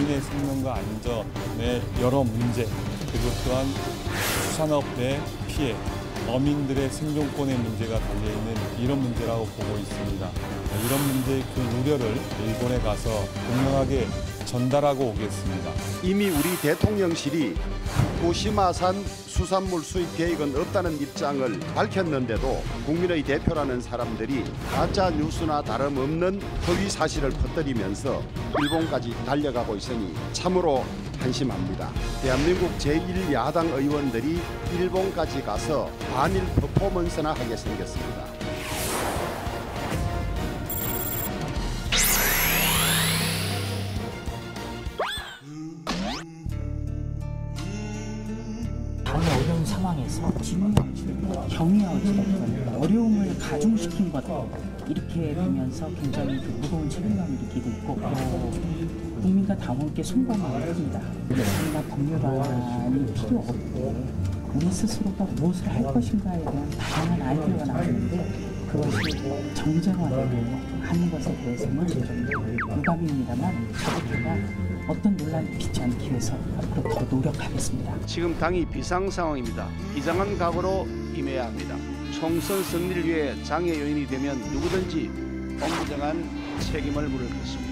국민의 생명과 안전의 여러 문제, 그리고 또한 수산업의 피해, 어민들의 생존권의 문제가 달려있는 이런 문제라고 보고 있습니다. 이런 문제의 그 우려를 일본에 가서 분명하게 전달하고 오겠습니다. 이미 우리 대통령실이 후쿠시마산 수산물 수입 계획은 없다는 입장을 밝혔는데도 국민의 대표라는 사람들이 가짜 뉴스나 다름없는 허위 사실을 퍼뜨리면서 일본까지 달려가고 있으니 참으로 한심합니다. 대한민국 제1야당 의원들이 일본까지 가서 반일 퍼포먼스나 하게 생겼습니다. 어려운 상황에서 경위하지 어려움을 가중시킨 거다. 이렇게 되면서 굉장히 무거운 책임감을 느끼고 있고 국민과 당원께 송구하는 겁니다. 우리가 법률안이 필요 없고 우리 스스로가 무엇을 할 것인가에 대한 다양한 아이디어가 나오는데 그것이 정쟁화되고 하는 것에 대해서는 유감입니다만 저부터가 어떤 논란이 빚지 않기 위해서 앞으로 더 노력하겠습니다. 지금 당이 비상 상황입니다. 비상한 각오로 임해야 합니다. 총선 승리를 위해 장애 요인이 되면 누구든지 엄정한 책임을 물을 것입니다.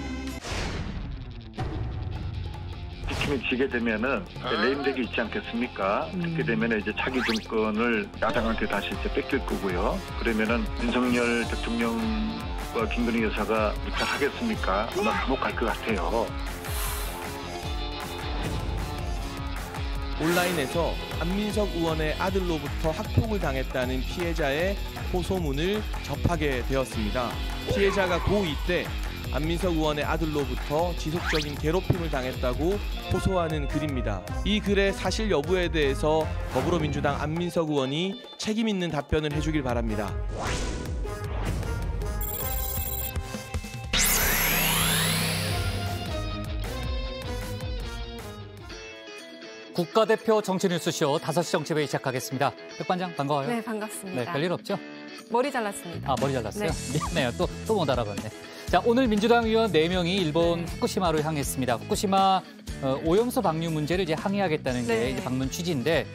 지킴이 지게 되면은 레임덕이 있지 않겠습니까? 그렇게 되면 이제 차기 정권을 야당한테 다시 이제 뺏길 거고요. 그러면은 윤석열 대통령과 김건희 여사가 무탈하겠습니까? 아마 감옥 갈 것 같아요. 온라인에서 안민석 의원의 아들로부터 학폭을 당했다는 피해자의 호소문을 접하게 되었습니다. 피해자가 고2 때 안민석 의원의 아들로부터 지속적인 괴롭힘을 당했다고 호소하는 글입니다. 이 글의 사실 여부에 대해서 더불어민주당 안민석 의원이 책임 있는 답변을 해주길 바랍니다. 국가대표 정치뉴스쇼 5시 정치회의 시작하겠습니다. 백반장 반가워요. 네, 반갑습니다. 네, 별일 없죠? 머리 잘랐습니다. 아, 머리 잘랐어요? 네. 미안해요. 또 못 알아봤네. 자, 오늘 민주당 의원 4명이 일본 후쿠시마로 향했습니다. 후쿠시마 오염수 방류 문제를 이제 항의하겠다는 게 이제 방문 취지인데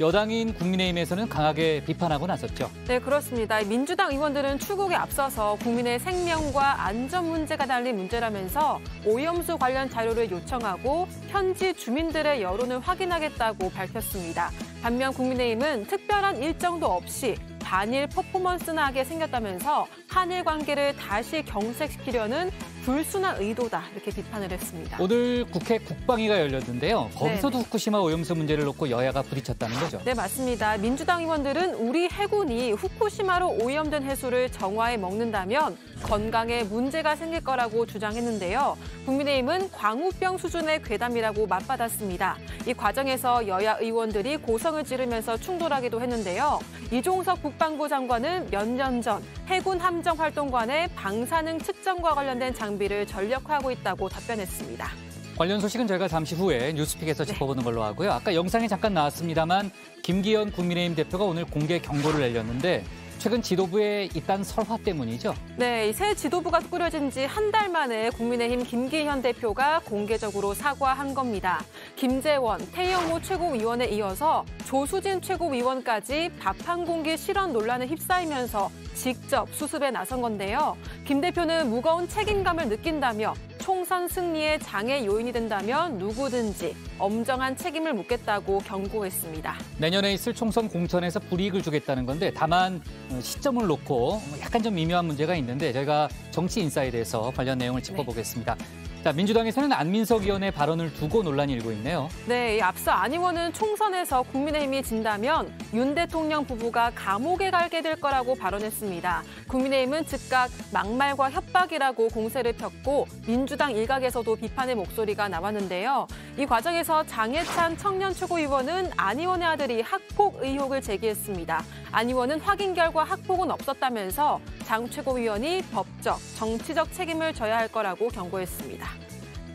여당인 국민의힘에서는 강하게 비판하고 나섰죠. 네, 그렇습니다. 민주당 의원들은 출국에 앞서서 국민의 생명과 안전 문제가 달린 문제라면서 오염수 관련 자료를 요청하고 현지 주민들의 여론을 확인하겠다고 밝혔습니다. 반면 국민의힘은 특별한 일정도 없이 반일 퍼포먼스나 하게 생겼다면서 한일 관계를 다시 경색시키려는 불순한 의도다 이렇게 비판을 했습니다. 오늘 국회 국방위가 열렸는데요. 거기서도 후쿠시마 오염수 문제를 놓고 여야가 부딪혔다는 거죠. 네, 맞습니다. 민주당 의원들은 우리 해군이 후쿠시마로 오염된 해수를 정화해 먹는다면 건강에 문제가 생길 거라고 주장했는데요. 국민의힘은 광우병 수준의 괴담이라고 맞받았습니다. 이 과정에서 여야 의원들이 고성을 지르면서 충돌하기도 했는데요. 이종석 국방부 장관은 몇 년 전 해군 함정활동관의 방사능 측정과 관련된 장비를 전력화하고 있다고 답변했습니다. 관련 소식은 저희가 잠시 후에 뉴스픽에서 짚어보는 걸로 하고요. 아까 영상에 잠깐 나왔습니다만 김기현 국민의힘 대표가 오늘 공개 경고를 내렸는데 최근 지도부의 이딴 설화 때문이죠? 네, 새 지도부가 꾸려진 지 한 달 만에 국민의힘 김기현 대표가 공개적으로 사과한 겁니다. 김재원, 태영호 최고위원에 이어서 조수진 최고위원까지 밥 한 공기 실언 논란에 휩싸이면서 직접 수습에 나선 건데요. 김 대표는 무거운 책임감을 느낀다며 총선 승리의 장애 요인이 된다면 누구든지 엄정한 책임을 묻겠다고 경고했습니다. 내년에 있을 총선 공천에서 불이익을 주겠다는 건데 다만 시점을 놓고 약간 좀 미묘한 문제가 있는데 저희가 정치인사이드에서 관련 내용을 짚어보겠습니다. 자, 민주당에서는 안민석 의원의 발언을 두고 논란이 일고 있네요. 네, 앞서 안 의원은 총선에서 국민의힘이 진다면 윤 대통령 부부가 감옥에 가게 될 거라고 발언했습니다. 국민의힘은 즉각 막말과 협박이라고 공세를 폈고 민주당 일각에서도 비판의 목소리가 나왔는데요. 이 과정에서 장해찬 청년 최고위원은 안 의원의 아들이 학폭 의혹을 제기했습니다. 안 의원은 확인 결과 학폭은 없었다면서 장 최고위원이 법적, 정치적 책임을 져야 할 거라고 경고했습니다.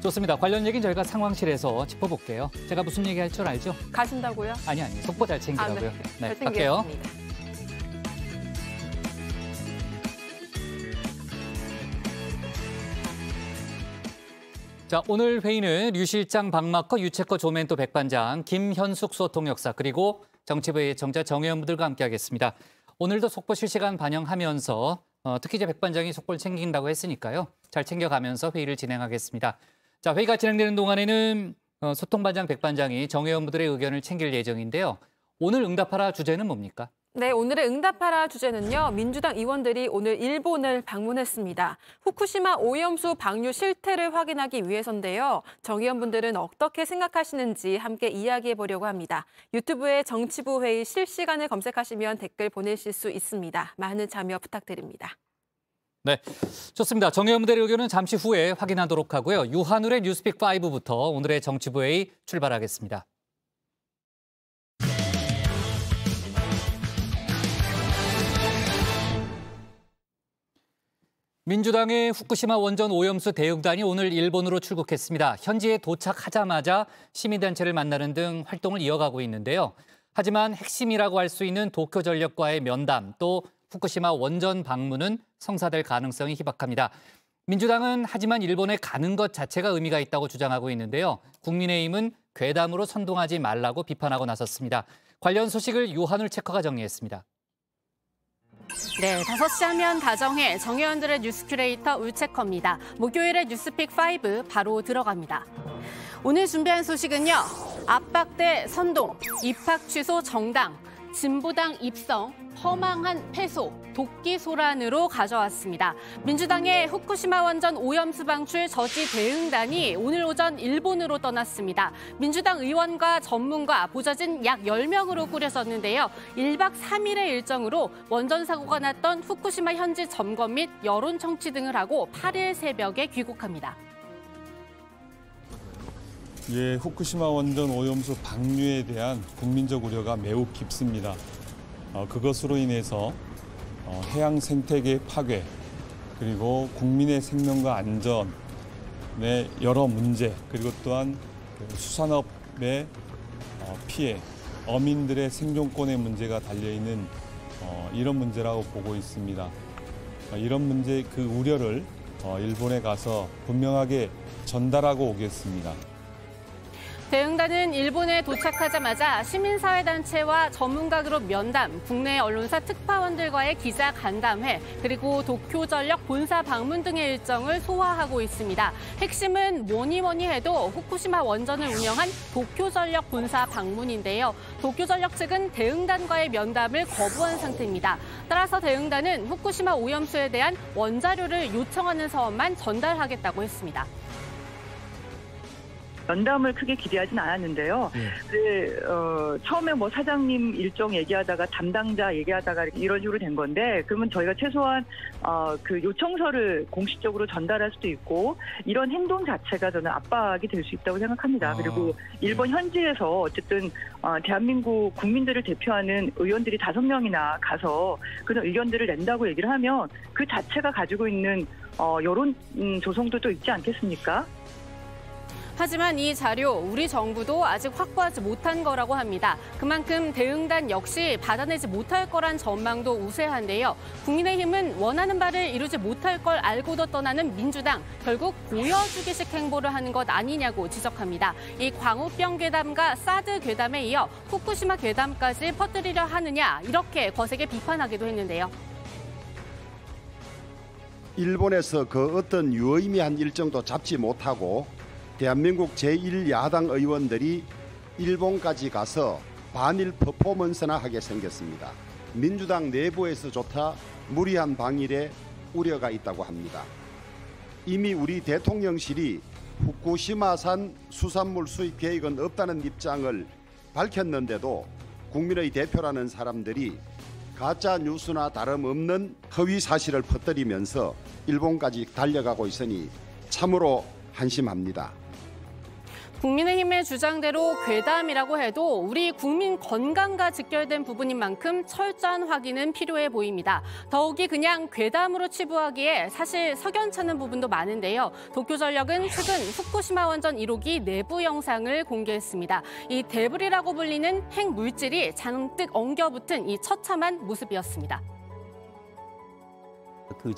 좋습니다. 관련 얘기는 저희가 상황실에서 짚어볼게요. 제가 무슨 얘기할 줄 알죠? 가신다고요? 아니, 속보 잘 챙기라고요. 네, 잘 갈게요. 챙기겠습니다. 자, 오늘 회의는 류 실장 박마커, 유채커 조멘토 백반장, 김현숙 소통역사 그리고 정치부의 정자 정의원분들과 함께하겠습니다. 오늘도 속보 실시간 반영하면서 특히 이제 백반장이 속보를 챙긴다고 했으니까요. 잘 챙겨가면서 회의를 진행하겠습니다. 자, 회의가 진행되는 동안에는 소통반장 백반장이 정의원분들의 의견을 챙길 예정인데요. 오늘 응답하라 주제는 뭡니까? 네, 오늘의 응답하라 주제는요. 민주당 의원들이 오늘 일본을 방문했습니다. 후쿠시마 오염수 방류 실태를 확인하기 위해서인데요. 정 의원분들은 어떻게 생각하시는지 함께 이야기해보려고 합니다. 유튜브에 정치부 회의 실시간을 검색하시면 댓글 보내실 수 있습니다. 많은 참여 부탁드립니다. 네, 좋습니다. 정 의원분들의 의견은 잠시 후에 확인하도록 하고요. 유한울의 뉴스픽 5부터 오늘의 정치부 회의 출발하겠습니다. 민주당의 후쿠시마 원전 오염수 대응단이 오늘 일본으로 출국했습니다. 현지에 도착하자마자 시민단체를 만나는 등 활동을 이어가고 있는데요. 하지만 핵심이라고 할 수 있는 도쿄전력과의 면담 또 후쿠시마 원전 방문은 성사될 가능성이 희박합니다. 민주당은 하지만 일본에 가는 것 자체가 의미가 있다고 주장하고 있는데요. 국민의힘은 괴담으로 선동하지 말라고 비판하고 나섰습니다. 관련 소식을 유한울 체커가 정리했습니다. 네, 5시 하면 다정해 정의원들의 뉴스 큐레이터 울체커입니다. 목요일의 뉴스픽 5 바로 들어갑니다. 오늘 준비한 소식은요. 압박대 선동, 입학 취소 정당, 진보당 입성, 허망한 패소, 도끼 소란으로 가져왔습니다. 민주당의 후쿠시마 원전 오염수 방출 저지 대응단이 오늘 오전 일본으로 떠났습니다. 민주당 의원과 전문가, 보좌진 약 10명으로 꾸려졌는데요. 1박 3일의 일정으로 원전 사고가 났던 후쿠시마 현지 점검 및 여론 청취 등을 하고 8일 새벽에 귀국합니다. 예, 후쿠시마 원전 오염수 방류에 대한 국민적 우려가 매우 깊습니다. 그것으로 인해서 해양 생태계 파괴 그리고 국민의 생명과 안전의 여러 문제 그리고 또한 수산업의 피해, 어민들의 생존권의 문제가 달려있는 이런 문제라고 보고 있습니다. 이런 문제 그 우려를 일본에 가서 분명하게 전달하고 오겠습니다. 대응단은 일본에 도착하자마자 시민사회단체와 전문가 그룹 면담, 국내 언론사 특파원들과의 기자 간담회, 그리고 도쿄전력 본사 방문 등의 일정을 소화하고 있습니다. 핵심은 뭐니 해도 후쿠시마 원전을 운영한 도쿄전력 본사 방문인데요. 도쿄전력 측은 대응단과의 면담을 거부한 상태입니다. 따라서 대응단은 후쿠시마 오염수에 대한 원자료를 요청하는 서원만 전달하겠다고 했습니다. 면담을 크게 기대하진 않았는데요. 처음에 뭐 사장님 일정 얘기하다가 담당자 얘기하다가 이런 식으로 된 건데, 그러면 저희가 최소한 그 요청서를 공식적으로 전달할 수도 있고, 이런 행동 자체가 저는 압박이 될 수 있다고 생각합니다. 그리고 일본 현지에서 어쨌든 대한민국 국민들을 대표하는 의원들이 5명이나 가서 그런 의견들을 낸다고 얘기를 하면 그 자체가 가지고 있는 여론 조성도 또 있지 않겠습니까? 하지만 이 자료 우리 정부도 아직 확보하지 못한 거라고 합니다. 그만큼 대응단 역시 받아내지 못할 거란 전망도 우세한데요. 국민의힘은 원하는 바를 이루지 못할 걸 알고도 떠나는 민주당, 결국 보여주기식 행보를 하는 것 아니냐고 지적합니다. 이 광우병 괴담과 사드 괴담에 이어 후쿠시마 괴담까지 퍼뜨리려 하느냐, 이렇게 거세게 비판하기도 했는데요. 일본에서 그 어떤 유의미한 일정도 잡지 못하고 대한민국 제1야당 의원들이 일본까지 가서 반일 퍼포먼스나 하게 생겼습니다. 민주당 내부에서조차 무리한 방일에 우려가 있다고 합니다. 이미 우리 대통령실이 후쿠시마산 수산물 수입 계획은 없다는 입장을 밝혔는데도 국민의 대표라는 사람들이 가짜 뉴스나 다름없는 허위 사실을 퍼뜨리면서 일본까지 달려가고 있으니 참으로 한심합니다. 국민의힘의 주장대로 괴담이라고 해도 우리 국민 건강과 직결된 부분인 만큼 철저한 확인은 필요해 보입니다. 더욱이 그냥 괴담으로 치부하기에 사실 석연찮은 부분도 많은데요. 도쿄전력은 최근 후쿠시마 원전 1호기 내부 영상을 공개했습니다. 이 데브리라고 불리는 핵물질이 잔뜩 엉겨붙은 이 처참한 모습이었습니다. 그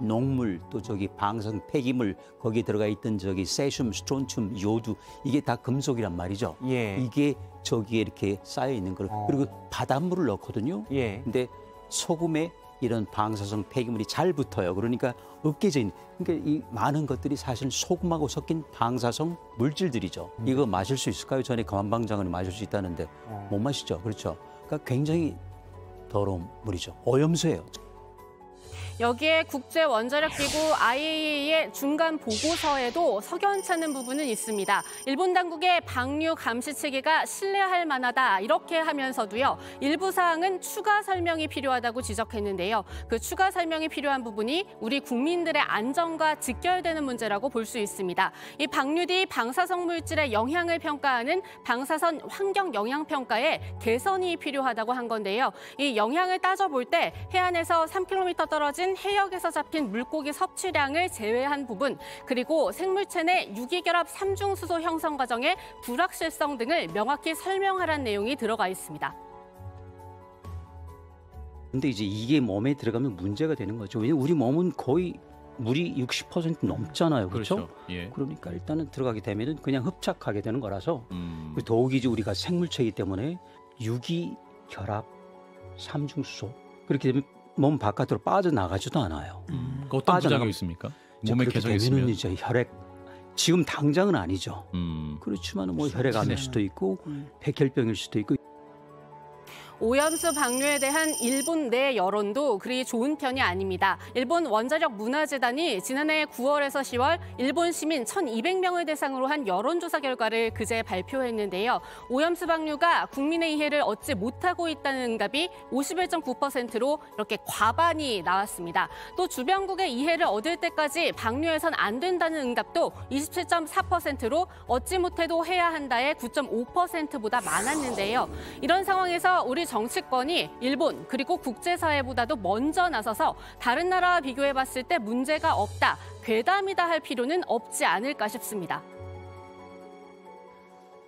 녹물 또 방사성 폐기물 거기에 들어가 있던 세슘, 스트론튬, 요두 이게 다 금속이란 말이죠. 예. 이게 저기에 이렇게 쌓여 있는 걸 그리고 바닷물을 넣거든요. 예. 근데 소금에 이런 방사성 폐기물이 잘 붙어요. 그러니까 으깨져 있는. 그러니까 이 많은 것들이 사실 소금하고 섞인 방사성 물질들이죠. 이거 마실 수 있을까요? 전에 검한방장은 마실 수 있다는데 못 마시죠. 그렇죠. 그러니까 굉장히 더러운 물이죠. 오염수예요. 여기에 국제원자력기구 IAEA의 중간 보고서에도 석연찮은 부분은 있습니다. 일본 당국의 방류 감시 체계가 신뢰할 만하다 이렇게 하면서도요. 일부 사항은 추가 설명이 필요하다고 지적했는데요. 그 추가 설명이 필요한 부분이 우리 국민들의 안전과 직결되는 문제라고 볼 수 있습니다. 이 방류 뒤 방사성 물질의 영향을 평가하는 방사선 환경 영향 평가에 개선이 필요하다고 한 건데요. 이 영향을 따져볼 때 해안에서 3km 떨어진 해역에서 잡힌 물고기 섭취량을 제외한 부분, 그리고 생물체 내 유기결합 삼중수소 형성 과정의 불확실성 등을 명확히 설명하라는 내용이 들어가 있습니다. 근데 이제 이게 몸에 들어가면 문제가 되는 거죠. 왜냐하면 우리 몸은 거의 물이 60% 넘잖아요. 그렇죠? 예. 그러니까 일단은 들어가게 되면은 그냥 흡착하게 되는 거라서 더욱이 우리가 생물체이기 때문에 유기결합 삼중수소 그렇게 되면 몸 바깥으로 빠져나가지도 않아요. 어떤 부작용이 있습니까? 몸에 계속 있으면 이제 혈액 지금 당장은 아니죠. 그렇지만 뭐 혈액암일 수도 있고 백혈병일 수도 있고. 오염수 방류에 대한 일본 내 여론도 그리 좋은 편이 아닙니다. 일본 원자력 문화재단이 지난해 9월에서 10월 일본 시민 1,200명을 대상으로 한 여론조사 결과를 그제 발표했는데요. 오염수 방류가 국민의 이해를 얻지 못하고 있다는 응답이 51.9%로 이렇게 과반이 나왔습니다. 또 주변국의 이해를 얻을 때까지 방류해선 안 된다는 응답도 27.4%로 얻지 못해도 해야 한다의 9.5%보다 많았는데요. 이런 상황에서 우리 정치권이 일본 그리고 국제사회보다도 먼저 나서서 다른 나라와 비교해봤을 때 문제가 없다, 괴담이다 할 필요는 없지 않을까 싶습니다.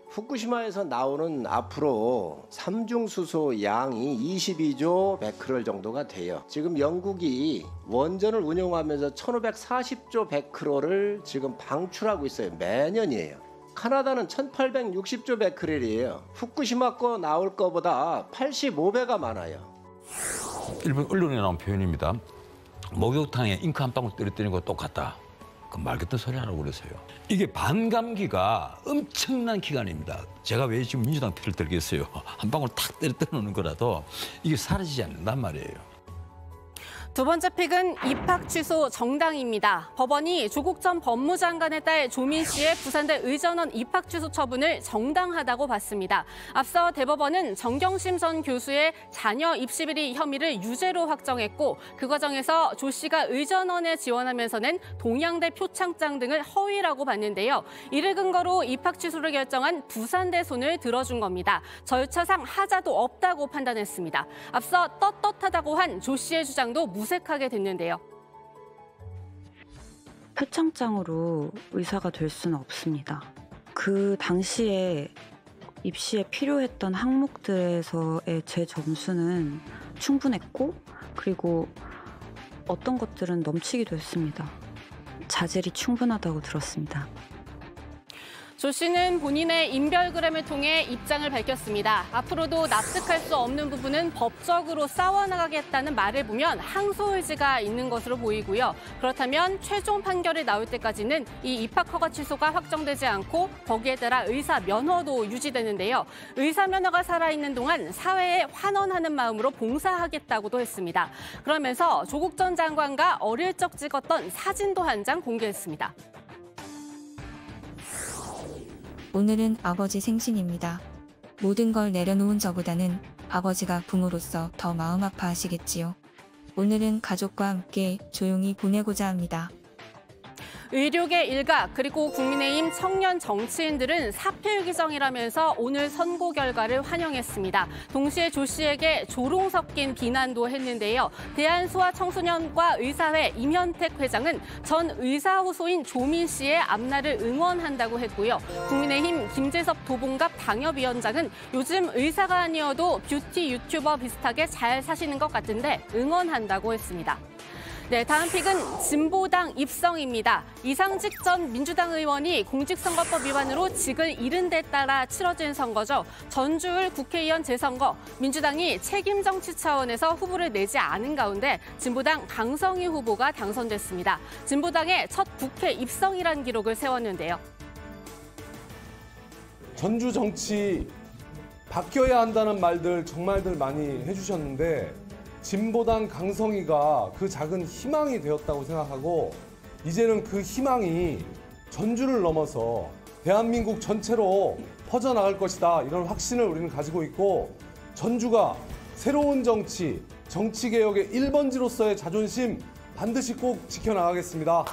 후쿠시마에서 나오는 앞으로 삼중수소 양이 22조 베크럴 정도가 돼요. 지금 영국이 원전을 운영하면서 1540조 베크럴을 지금 방출하고 있어요. 매년이에요. 카나다는 1860조 베크렐이에요. 후쿠시마 거 나올 거보다 85배가 많아요. 일본 언론에 나온 표현입니다. 목욕탕에 잉크 한 방울 떨어뜨리는 거 똑같다. 그 말 같은 소리 하라고 그랬어요. 이게 반감기가 엄청난 기간입니다. 제가 왜 지금 민주당 편을 들겠어요. 한 방울 탁 떨어뜨려 놓는 거라도 이게 사라지지 않는단 말이에요. 두 번째 픽은 입학 취소 정당입니다. 법원이 조국 전 법무장관의 딸 조민 씨의 부산대 의전원 입학 취소 처분을 정당하다고 봤습니다. 앞서 대법원은 정경심 전 교수의 자녀 입시 비리 혐의를 유죄로 확정했고 그 과정에서 조 씨가 의전원에 지원하면서 낸 동양대 표창장 등을 허위라고 봤는데요. 이를 근거로 입학 취소를 결정한 부산대 손을 들어준 겁니다. 절차상 하자도 없다고 판단했습니다. 앞서 떳떳하다고 한 조 씨의 주장도 무색하게 됐는데요. 표창장으로 의사가 될 수는 없습니다. 그 당시에 입시에 필요했던 항목들에서의 제 점수는 충분했고 그리고 어떤 것들은 넘치기도 했습니다. 자질이 충분하다고 들었습니다. 조 씨는 본인의 인별그램을 통해 입장을 밝혔습니다. 앞으로도 납득할 수 없는 부분은 법적으로 싸워나가겠다는 말을 보면 항소 의지가 있는 것으로 보이고요. 그렇다면 최종 판결이 나올 때까지는 이 입학 허가 취소가 확정되지 않고 거기에 따라 의사 면허도 유지되는데요. 의사 면허가 살아있는 동안 사회에 환원하는 마음으로 봉사하겠다고도 했습니다. 그러면서 조국 전 장관과 어릴 적 찍었던 사진도 한 장 공개했습니다. 오늘은 아버지 생신입니다. 모든 걸 내려놓은 저보다는 아버지가 부모로서 더 마음 아파하시겠지요. 오늘은 가족과 함께 조용히 보내고자 합니다. 의료계 일각 그리고 국민의힘 청년 정치인들은 사필 규정이라면서 오늘 선고 결과를 환영했습니다. 동시에 조 씨에게 조롱 섞인 비난도 했는데요. 대한소아청소년과 의사회 임현택 회장은 전 의사 호소인 조민 씨의 앞날을 응원한다고 했고요. 국민의힘 김재섭 도봉갑 당협위원장은 요즘 의사가 아니어도 뷰티 유튜버 비슷하게 잘 사시는 것 같은데 응원한다고 했습니다. 네, 다음 픽은 진보당 입성입니다. 이상직 전 민주당 의원이 공직선거법 위반으로 직을 잃은 데 따라 치러진 선거죠. 전주을 국회의원 재선거, 민주당이 책임 정치 차원에서 후보를 내지 않은 가운데 진보당 강성희 후보가 당선됐습니다. 진보당의 첫 국회 입성이란 기록을 세웠는데요. 전주 정치 바뀌어야 한다는 말들 정말들 많이 해주셨는데 진보당 강성희가 그 작은 희망이 되었다고 생각하고 이제는 그 희망이 전주를 넘어서 대한민국 전체로 퍼져나갈 것이다. 이런 확신을 우리는 가지고 있고 전주가 새로운 정치개혁의 1번지로서의 자존심 반드시 꼭 지켜나가겠습니다.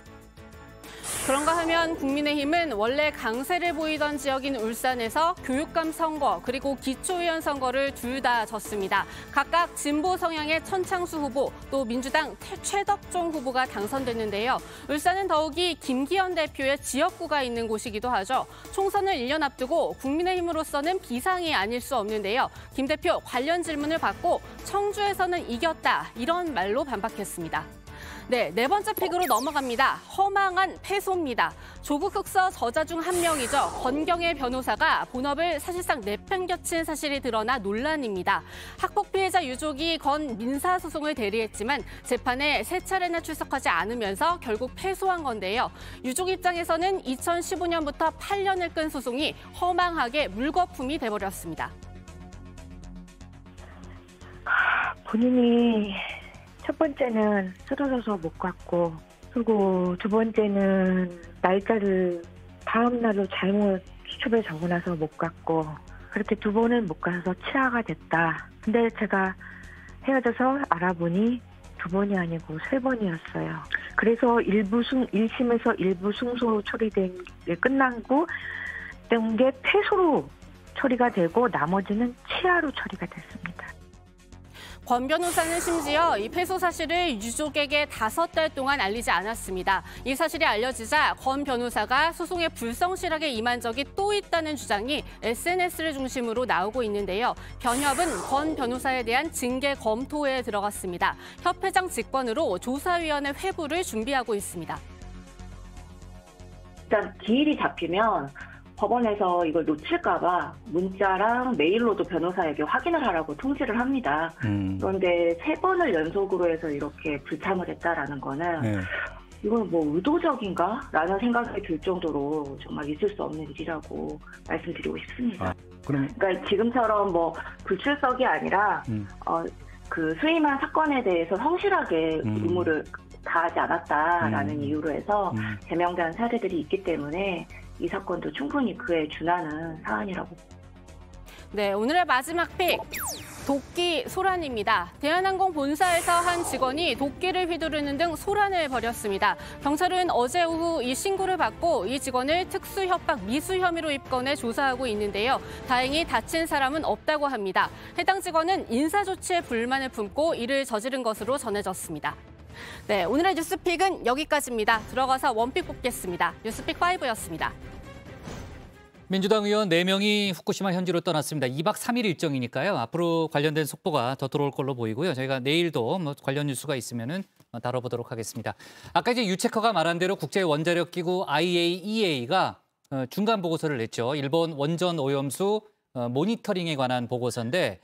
그런가 하면 국민의힘은 원래 강세를 보이던 지역인 울산에서 교육감 선거 그리고 기초의원 선거를 둘 다 졌습니다. 각각 진보 성향의 천창수 후보 또 민주당 최덕종 후보가 당선됐는데요. 울산은 더욱이 김기현 대표의 지역구가 있는 곳이기도 하죠. 총선을 1년 앞두고 국민의힘으로서는 비상이 아닐 수 없는데요. 김 대표 관련 질문을 받고 청주에서는 이겼다 이런 말로 반박했습니다. 네, 네 번째 픽으로 넘어갑니다. 허망한 패소입니다. 조국 흑서 저자 중 한 명이죠. 권경의 변호사가 본업을 사실상 내팽겨친 사실이 드러나 논란입니다. 학폭 피해자 유족이 건 민사소송을 대리했지만 재판에 세 차례나 출석하지 않으면서 결국 패소한 건데요. 유족 입장에서는 2015년부터 8년을 끈 소송이 허망하게 물거품이 돼버렸습니다. 본인이 첫 번째는 쓰러져서 못 갔고, 그리고 두 번째는 날짜를 다음 날로 잘못 수첩에 적어놔서 못 갔고, 그렇게 두 번은 못 가서 치아가 됐다. 근데 제가 헤어져서 알아보니 두 번이 아니고 세 번이었어요. 그래서 1심에서 일부 승소 처리된 게 끝나고 된 게 패소로 처리가 되고 나머지는 치아로 처리가 됐습니다. 권 변호사는 심지어 이 패소 사실을 유족에게 5달 동안 알리지 않았습니다. 이 사실이 알려지자 권 변호사가 소송에 불성실하게 임한 적이 또 있다는 주장이 SNS를 중심으로 나오고 있는데요. 변협은 권 변호사에 대한 징계 검토에 들어갔습니다. 협회장 직권으로 조사위원회 회부를 준비하고 있습니다. 일단 기일이 잡히면 법원에서 이걸 놓칠까 봐 문자랑 메일로도 변호사에게 확인을 하라고 통지를 합니다. 그런데 3번을 연속으로 해서 이렇게 불참을 했다라는 거는 이건 뭐 의도적인가? 라는 생각이 들 정도로 정말 있을 수 없는 일이라고 말씀드리고 싶습니다. 그러니까 지금처럼 뭐 불출석이 아니라 그 수임한 사건에 대해서 성실하게 의무를 다하지 않았다라는 이유로 해서 제명된 사례들이 있기 때문에 이 사건도 충분히 그에 준하는 사안이라고. 네, 오늘의 마지막 픽. 도끼 소란입니다. 대한항공 본사에서 한 직원이 도끼를 휘두르는 등 소란을 벌였습니다. 경찰은 어제 오후 이 신고를 받고 이 직원을 특수협박 미수 혐의로 입건해 조사하고 있는데요. 다행히 다친 사람은 없다고 합니다. 해당 직원은 인사조치에 불만을 품고 이를 저지른 것으로 전해졌습니다. 네, 오늘의 뉴스픽은 여기까지입니다. 들어가서 원픽 뽑겠습니다. 뉴스픽 5였습니다. 민주당 의원 4명이 후쿠시마 현지로 떠났습니다. 2박 3일 일정이니까요. 앞으로 관련된 속보가 더 들어올 걸로 보이고요. 저희가 내일도 관련 뉴스가 있으면은 다뤄보도록 하겠습니다. 아까 이제 유체커가 말한 대로 국제원자력기구 IAEA가 중간 보고서를 냈죠. 일본 원전 오염수 모니터링에 관한 보고서인데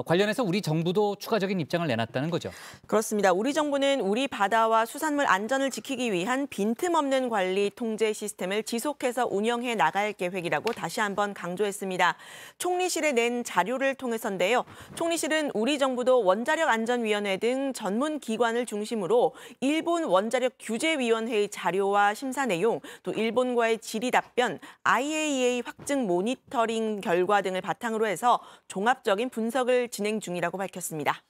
관련해서 우리 정부도 추가적인 입장을 내놨다는 거죠. 그렇습니다. 우리 정부는 우리 바다와 수산물 안전을 지키기 위한 빈틈없는 관리 통제 시스템을 지속해서 운영해 나갈 계획이라고 다시 한번 강조했습니다. 총리실에 낸 자료를 통해서인데요. 총리실은 우리 정부도 원자력안전위원회 등 전문 기관을 중심으로 일본 원자력규제위원회의 자료와 심사 내용, 또 일본과의 질의 답변, IAEA 확증 모니터링 결과 등을 바탕으로 해서 종합적인 분석을 진행 중이라고 밝혔습니다.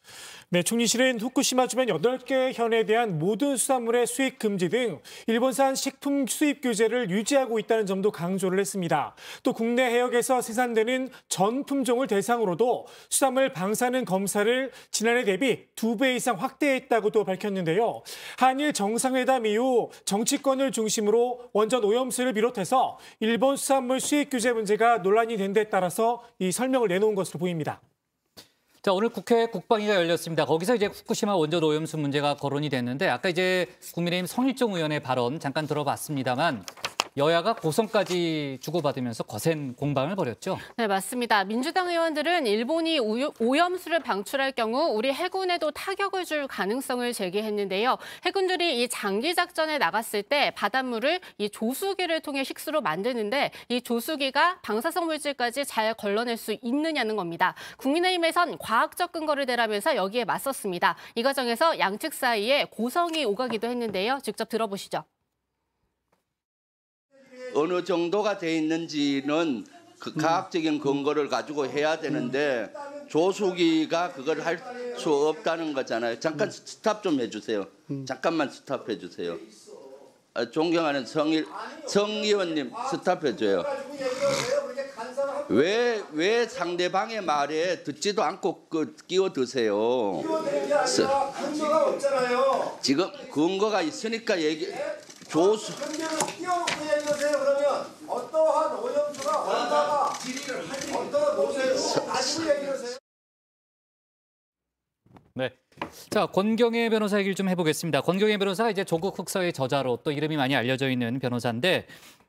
네, 총리실은 후쿠시마 주변 8개 현에 대한 모든 수산물의 수입 금지 등 일본산 식품 수입 규제를 유지하고 있다는 점도 강조를 했습니다. 또 국내 해역에서 생산되는 전 품종을 대상으로도 수산물 방사능 검사를 지난해 대비 2배 이상 확대했다고도 밝혔는데요. 한일 정상회담 이후 정치권을 중심으로 원전 오염수를 비롯해서 일본 수산물 수입 규제 문제가 논란이 된 데 따라서 이 설명을 내놓은 것으로 보입니다. 자, 오늘 국회 국방위가 열렸습니다. 거기서 이제 후쿠시마 원전 오염수 문제가 거론이 됐는데 아까 이제 국민의힘 성일종 의원의 발언 잠깐 들어봤습니다만 여야가 고성까지 주고받으면서 거센 공방을 벌였죠. 네, 맞습니다. 민주당 의원들은 일본이 오염수를 방출할 경우 우리 해군에도 타격을 줄 가능성을 제기했는데요. 해군들이 이 장기 작전에 나갔을 때 바닷물을 이 조수기를 통해 식수로 만드는데 이 조수기가 방사성 물질까지 잘 걸러낼 수 있느냐는 겁니다. 국민의힘에선 과학적 근거를 대라면서 여기에 맞섰습니다. 이 과정에서 양측 사이에 고성이 오가기도 했는데요. 직접 들어보시죠. 어느 정도가 돼 있는지는 그 과학적인 근거를 가지고 해야 되는데 조수기가 그걸 할 수 없다는 거잖아요. 잠깐 스탑 좀 해주세요. 잠깐만 스탑해 주세요. 존경하는 성 의원님 스탑해줘요. 왜 상대방의 말에 듣지도 않고 끼어드세요. 근거가 없잖아요. 지금 근거가 있으니까 조수. 그러면 어떠한 오염수가 얼마가 어떠한 노세요? 다시 얘기를 하세요. 네. 자, 권경애 변호사 얘기를 좀 해보겠습니다. 권경애 변호사가 이제 조국 흑서의 저자로 또 이름이 많이 알려져 있는 변호사인데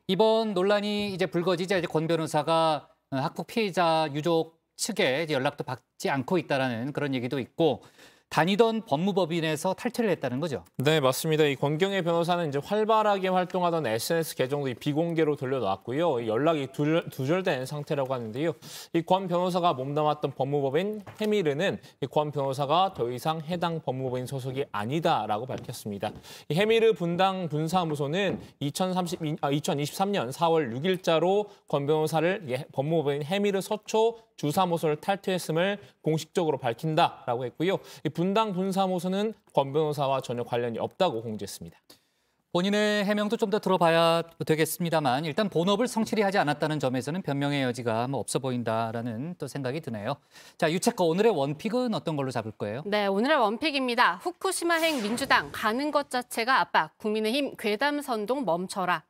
이번 논란이 이제 불거지자 이제 권 변호사가 학폭 피해자 유족 측에 연락도 받지 않고 있다라는 그런 얘기도 있고 다니던 법무법인에서 탈퇴를 했다는 거죠. 네, 맞습니다. 이 권경애 변호사는 이제 활발하게 활동하던 SNS 계정도 비공개로 돌려놨고요. 연락이 두절된 상태라고 하는데요. 이 권 변호사가 몸담았던 법무법인 해미르는 이 권 변호사가 더 이상 해당 법무법인 소속이 아니다라고 밝혔습니다. 이 해미르 분당 분사무소는 2023년 4월 6일자로 권 변호사를 법무법인 해미르 서초 주사무소를 탈퇴했음을 공식적으로 밝힌다라고 했고요. 이 분당 분사무소는 권 변호사와 전혀 관련이 없다고 공지했습니다. 본인의 해명도 좀 더 들어봐야 되겠습니다만 일단 본업을 성실히 하지 않았다는 점에서는 변명의 여지가 없어 보인다라는 또 생각이 드네요. 자, 유채거 오늘의 원픽은 어떤 걸로 잡을 거예요? 네, 오늘의 원픽입니다. 후쿠시마행 민주당 가는 것 자체가 압박, 국민의힘 괴담 선동 멈춰라.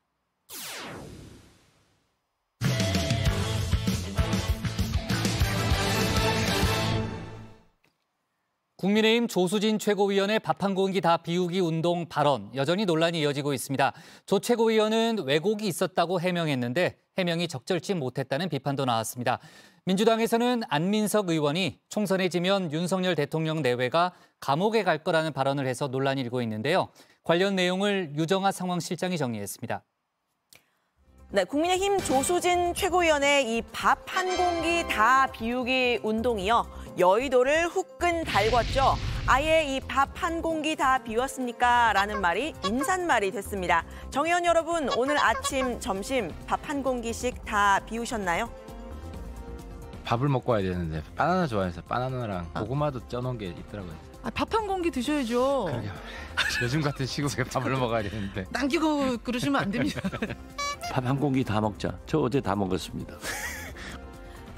국민의힘 조수진 최고위원의 밥 한 공기 다 비우기 운동 발언 여전히 논란이 이어지고 있습니다. 조 최고위원은 왜곡이 있었다고 해명했는데 해명이 적절치 못했다는 비판도 나왔습니다. 민주당에서는 안민석 의원이 총선에 지면 윤석열 대통령 내외가 감옥에 갈 거라는 발언을 해서 논란이 일고 있는데요. 관련 내용을 유정아 상황실장이 정리했습니다. 네, 국민의힘 조수진 최고위원의 이 밥 한 공기 다 비우기 운동이요. 여의도를 후끈 달궜죠. 아예 이 밥 한 공기 다 비웠습니까? 라는 말이 인사말이 됐습니다. 정 의원 여러분, 오늘 아침, 점심 밥 한 공기씩 다 비우셨나요? 밥을 먹고 와야 되는데 바나나 좋아해서 바나나랑 고구마도 쪄놓은 게 있더라고요. 밥 한 공기 드셔야죠. 그러게요. 요즘 같은 시국에 밥을 먹어야 되는데. 남기고 그러시면 안 됩니다. 밥 한 공기 다 먹자. 저 어제 다 먹었습니다.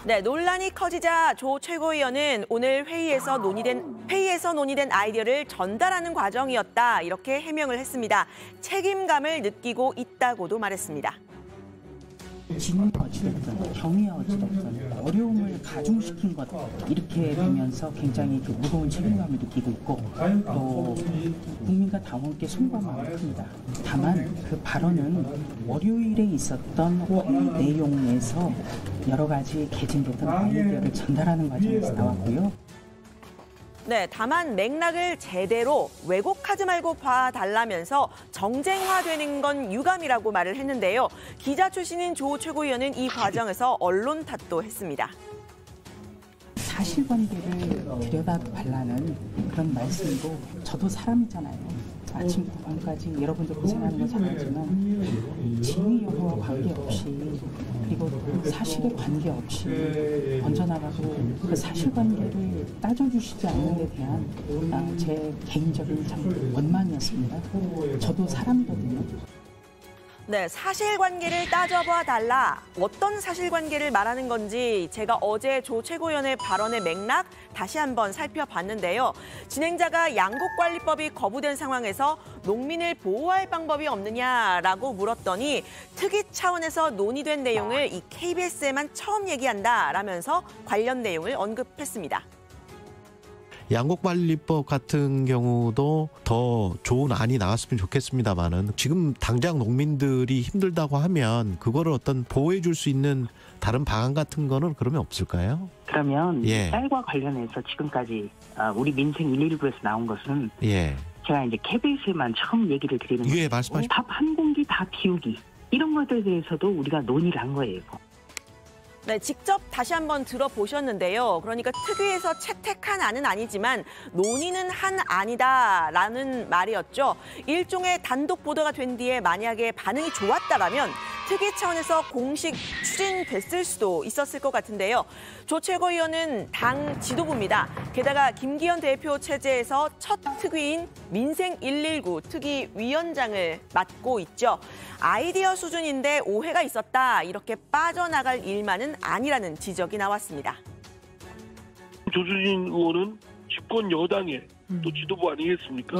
네, 논란이 커지자 조 최고위원은 오늘 회의에서 논의된 아이디어를 전달하는 과정이었다. 이렇게 해명을 했습니다. 책임감을 느끼고 있다고도 말했습니다. 진이 어찌됐든 경이 어찌됐든 어려움을 가중시킨 것 이렇게 되면서 굉장히 그 무거운 책임감을 느끼고 있고 또 국민과 당원께 송구한 마음이 큽니다. 다만 그 발언은 월요일에 있었던 회의 내용에서 여러 가지 개진됐던 아이디어를 전달하는 과정에서 나왔고요. 네, 다만 맥락을 제대로 왜곡하지 말고 봐달라면서 정쟁화되는 건 유감이라고 말을 했는데요. 기자 출신인 조 최고위원은 이 과정에서 언론 탓도 했습니다. 사실관계를 들여다달라는 그런 말씀이고 저도 사람이잖아요. 아침부터 밤까지 여러분들 고생하는 건 상관없지만 진위 여부와 관계없이 그리고 사실에 관계없이 번져나가고 그 사실관계를 따져주시지 않는 데 대한 제 개인적인 참 원망이었습니다. 저도 사람이거든요. 네, 사실관계를 따져봐 달라. 어떤 사실관계를 말하는 건지 제가 어제 조 최고위원의 발언의 맥락 다시 한번 살펴봤는데요. 진행자가 양곡관리법이 거부된 상황에서 농민을 보호할 방법이 없느냐라고 물었더니 특위 차원에서 논의된 내용을 이 KBS에만 처음 얘기한다라면서 관련 내용을 언급했습니다. 양곡관리법 같은 경우도 더 좋은 안이 나왔으면 좋겠습니다만은 지금 당장 농민들이 힘들다고 하면 그거를 어떤 보호해 줄 수 있는 다른 방안 같은 거는 그러면 없을까요? 그러면 쌀과 관련해서 지금까지 우리 민생 119에서 나온 것은 제가 이제 KBS에만 처음 얘기를 드리는 거예요. 밥 한 공기 다 비우기 이런 것들에 대해서도 우리가 논의를 한 거예요. 네, 직접 다시 한번 들어보셨는데요. 그러니까 특위에서 채택한 안은 아니지만 논의는 한 안이다라는 말이었죠. 일종의 단독 보도가 된 뒤에 만약에 반응이 좋았다라면 특위 차원에서 공식 추진됐을 수도 있었을 것 같은데요. 조 최고위원은 당 지도부입니다. 게다가 김기현 대표 체제에서 첫 특위인 민생 119 특위위원장을 맡고 있죠. 아이디어 수준인데 오해가 있었다. 이렇게 빠져나갈 일만은 아니라는 지적이 나왔습니다. 조수진 의원은 집권 여당의 또 지도부 아니겠습니까?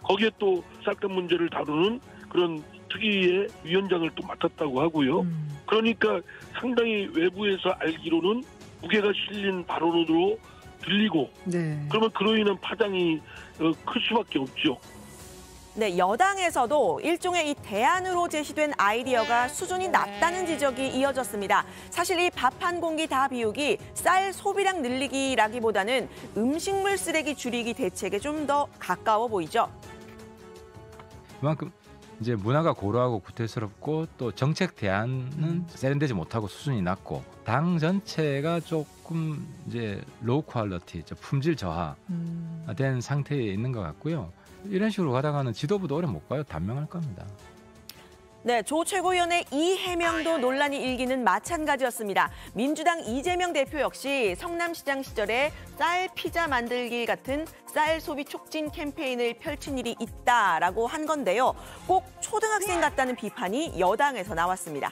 거기에 또 쌀값 문제를 다루는 그런 특위의 위원장을 또 맡았다고 하고요. 그러니까 상당히 외부에서 알기로는 무게가 실린 발언으로 들리고 그러면 그로 인한 파장이 클 수밖에 없죠. 네, 여당에서도 일종의 이 대안으로 제시된 아이디어가 수준이 낮다는 지적이 이어졌습니다. 사실 이 밥 한 공기 다 비우기, 쌀 소비량 늘리기라기보다는 음식물 쓰레기 줄이기 대책에 좀 더 가까워 보이죠. 그만큼 이제 문화가 고루하고 구태스럽고 또 정책 대안은 세련되지 못하고 수준이 낮고 당 전체가 조금 이제 로우 퀄리티, 품질 저하된 상태에 있는 것 같고요. 이런 식으로 가다가는 지도부도 오래 못 가요. 단명할 겁니다. 네, 조 최고위원의 이 해명도 논란이 일기는 마찬가지였습니다. 민주당 이재명 대표 역시 성남시장 시절에 쌀 피자 만들기 같은 쌀 소비 촉진 캠페인을 펼친 일이 있다라고 한 건데요. 꼭 초등학생 같다는 비판이 여당에서 나왔습니다.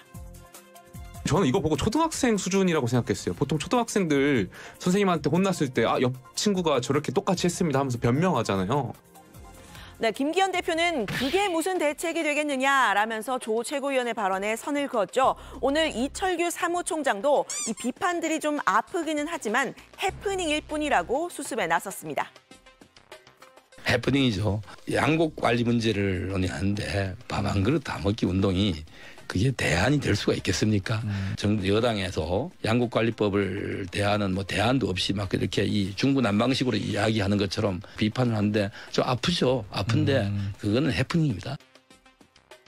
저는 이거 보고 초등학생 수준이라고 생각했어요. 보통 초등학생들 선생님한테 혼났을 때 옆 친구가 저렇게 똑같이 했습니다 하면서 변명하잖아요. 네, 김기현 대표는 그게 무슨 대책이 되겠느냐라면서 조 최고위원의 발언에 선을 그었죠. 오늘 이철규 사무총장도 이 비판들이 좀 아프기는 하지만 해프닝일 뿐이라고 수습에 나섰습니다. 해프닝이죠. 양곡 관리 문제를 논의하는데 밥 한 그릇 다 먹기 운동이 그게 대안이 될 수가 있겠습니까? 정부 여당에서 양곡관리법을 대하는 대안도 없이 막 이렇게 이 중구난방식으로 이야기하는 것처럼 비판을 하는데 좀 아프죠. 아픈데 그거는 해프닝입니다.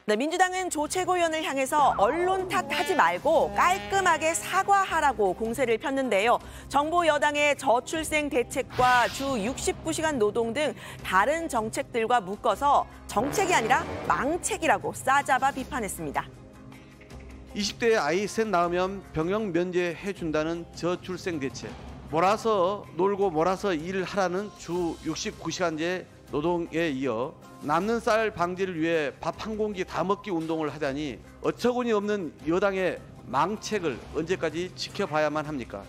네, 민주당은 조 최고위원을 향해서 언론 탓하지 말고 깔끔하게 사과하라고 공세를 폈는데요. 정부 여당의 저출생 대책과 주 69시간 노동 등 다른 정책들과 묶어서 정책이 아니라 망책이라고 싸잡아 비판했습니다. 20대에 아이 셋 낳으면 병역 면제해준다는 저출생 대책, 몰아서 놀고 몰아서 일을 하라는 주 69시간제 노동에 이어 남는 쌀 방지를 위해 밥 한 공기 다 먹기 운동을 하다니 어처구니 없는 여당의 망책을 언제까지 지켜봐야만 합니까?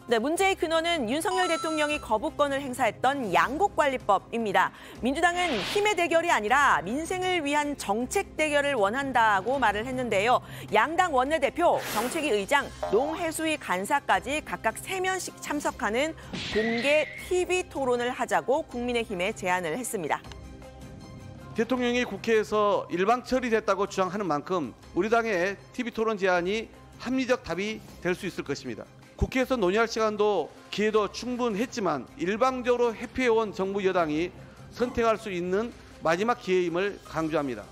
네, 문제의 근원은 윤석열 대통령이 거부권을 행사했던 양곡관리법입니다. 민주당은 힘의 대결이 아니라 민생을 위한 정책 대결을 원한다고 말을 했는데요. 양당 원내대표, 정책위 의장, 농해수위 간사까지 각각 3명씩 참석하는 공개 TV 토론을 하자고 국민의힘에 제안을 했습니다. 대통령이 국회에서 일방 처리됐다고 주장하는 만큼 우리 당의 TV 토론 제안이 합리적 답이 될 수 있을 것입니다. 국회에서 논의할 시간도 기회도 충분했지만 일방적으로 회피해온 정부 여당이 선택할 수 있는 마지막 기회임을 강조합니다.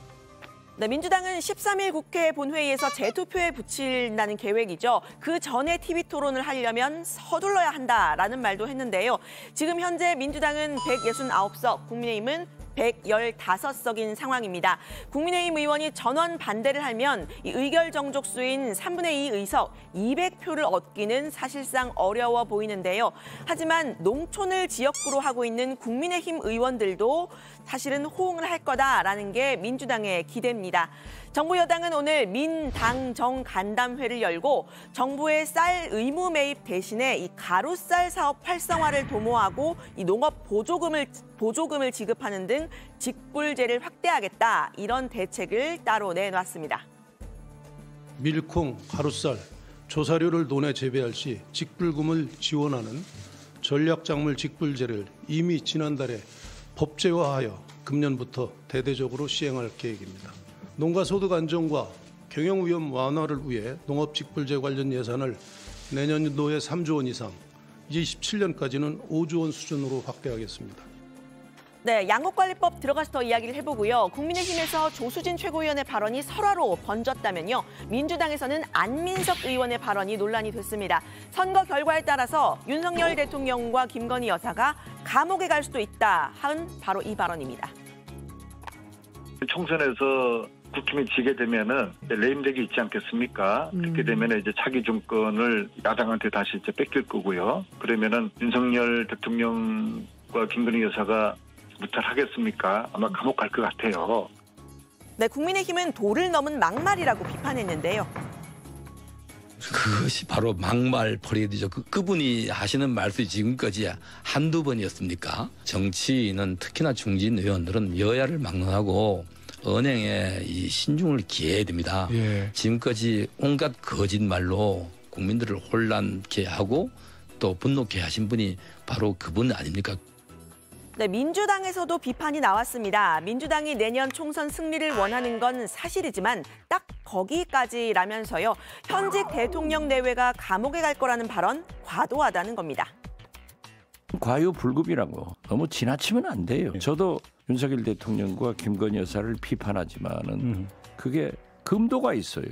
네, 민주당은 13일 국회 본회의에서 재투표에 붙인다는 계획이죠. 그 전에 TV 토론을 하려면 서둘러야 한다라는 말도 했는데요. 지금 현재 민주당은 169석, 국민의힘은 115석인 상황입니다. 국민의힘 의원이 전원 반대를 하면 이 의결 정족수인 3분의 2 의석 200표를 얻기는 사실상 어려워 보이는데요. 하지만 농촌을 지역구로 하고 있는 국민의힘 의원들도 사실은 호응을 할 거다라는 게 민주당의 기대입니다. 정부 여당은 오늘 민당정 간담회를 열고 정부의 쌀 의무 매입 대신에 이 가루쌀 사업 활성화를 도모하고 이 농업 보조금을 지급하는 등 직불제를 확대하겠다, 이런 대책을 따로 내놨습니다. 밀콩, 가루쌀, 조사료를 논에 재배할 시 직불금을 지원하는 전략작물 직불제를 이미 지난달에 법제화하여 금년부터 대대적으로 시행할 계획입니다. 농가 소득 안정과 경영 위험 완화를 위해 농업 직불제 관련 예산을 내년도에 3조 원 이상, 27년까지는 5조 원 수준으로 확대하겠습니다. 네, 양곡관리법 들어가서 더 이야기를 해보고요. 국민의힘에서 조수진 최고위원의 발언이 설화로 번졌다면요. 민주당에서는 안민석 의원의 발언이 논란이 됐습니다. 선거 결과에 따라서 윤석열 대통령과 김건희 여사가 감옥에 갈 수도 있다 한 바로 이 발언입니다. 총선에서 국힘이 지게 되면은 레임덕이 있지 않겠습니까? 그렇게 되면은 이제 차기 정권을 야당한테 다시 이제 뺏길 거고요. 그러면은 윤석열 대통령과 김건희 여사가 무탈하겠습니까? 아마 감옥 갈 것 같아요. 네, 국민의힘은 도를 넘은 막말이라고 비판했는데요. 그것이 바로 막말 퍼레이드죠. 그분이 하시는 말씀이 지금까지 한두 번이었습니까? 정치인은 특히나 중진 의원들은 여야를 막론하고 언행에 이 신중을 기해야 됩니다. 예. 지금까지 온갖 거짓말로 국민들을 혼란케 하고 또 분노케 하신 분이 바로 그분 아닙니까? 네, 민주당에서도 비판이 나왔습니다. 민주당이 내년 총선 승리를 원하는 건 사실이지만 딱 거기까지라면서요. 현직 대통령 내외가 감옥에 갈 거라는 발언 과도하다는 겁니다. 과유불급이라고 너무 지나치면 안 돼요. 저도 윤석열 대통령과 김건희 여사를 비판하지만은 그게 금도가 있어요.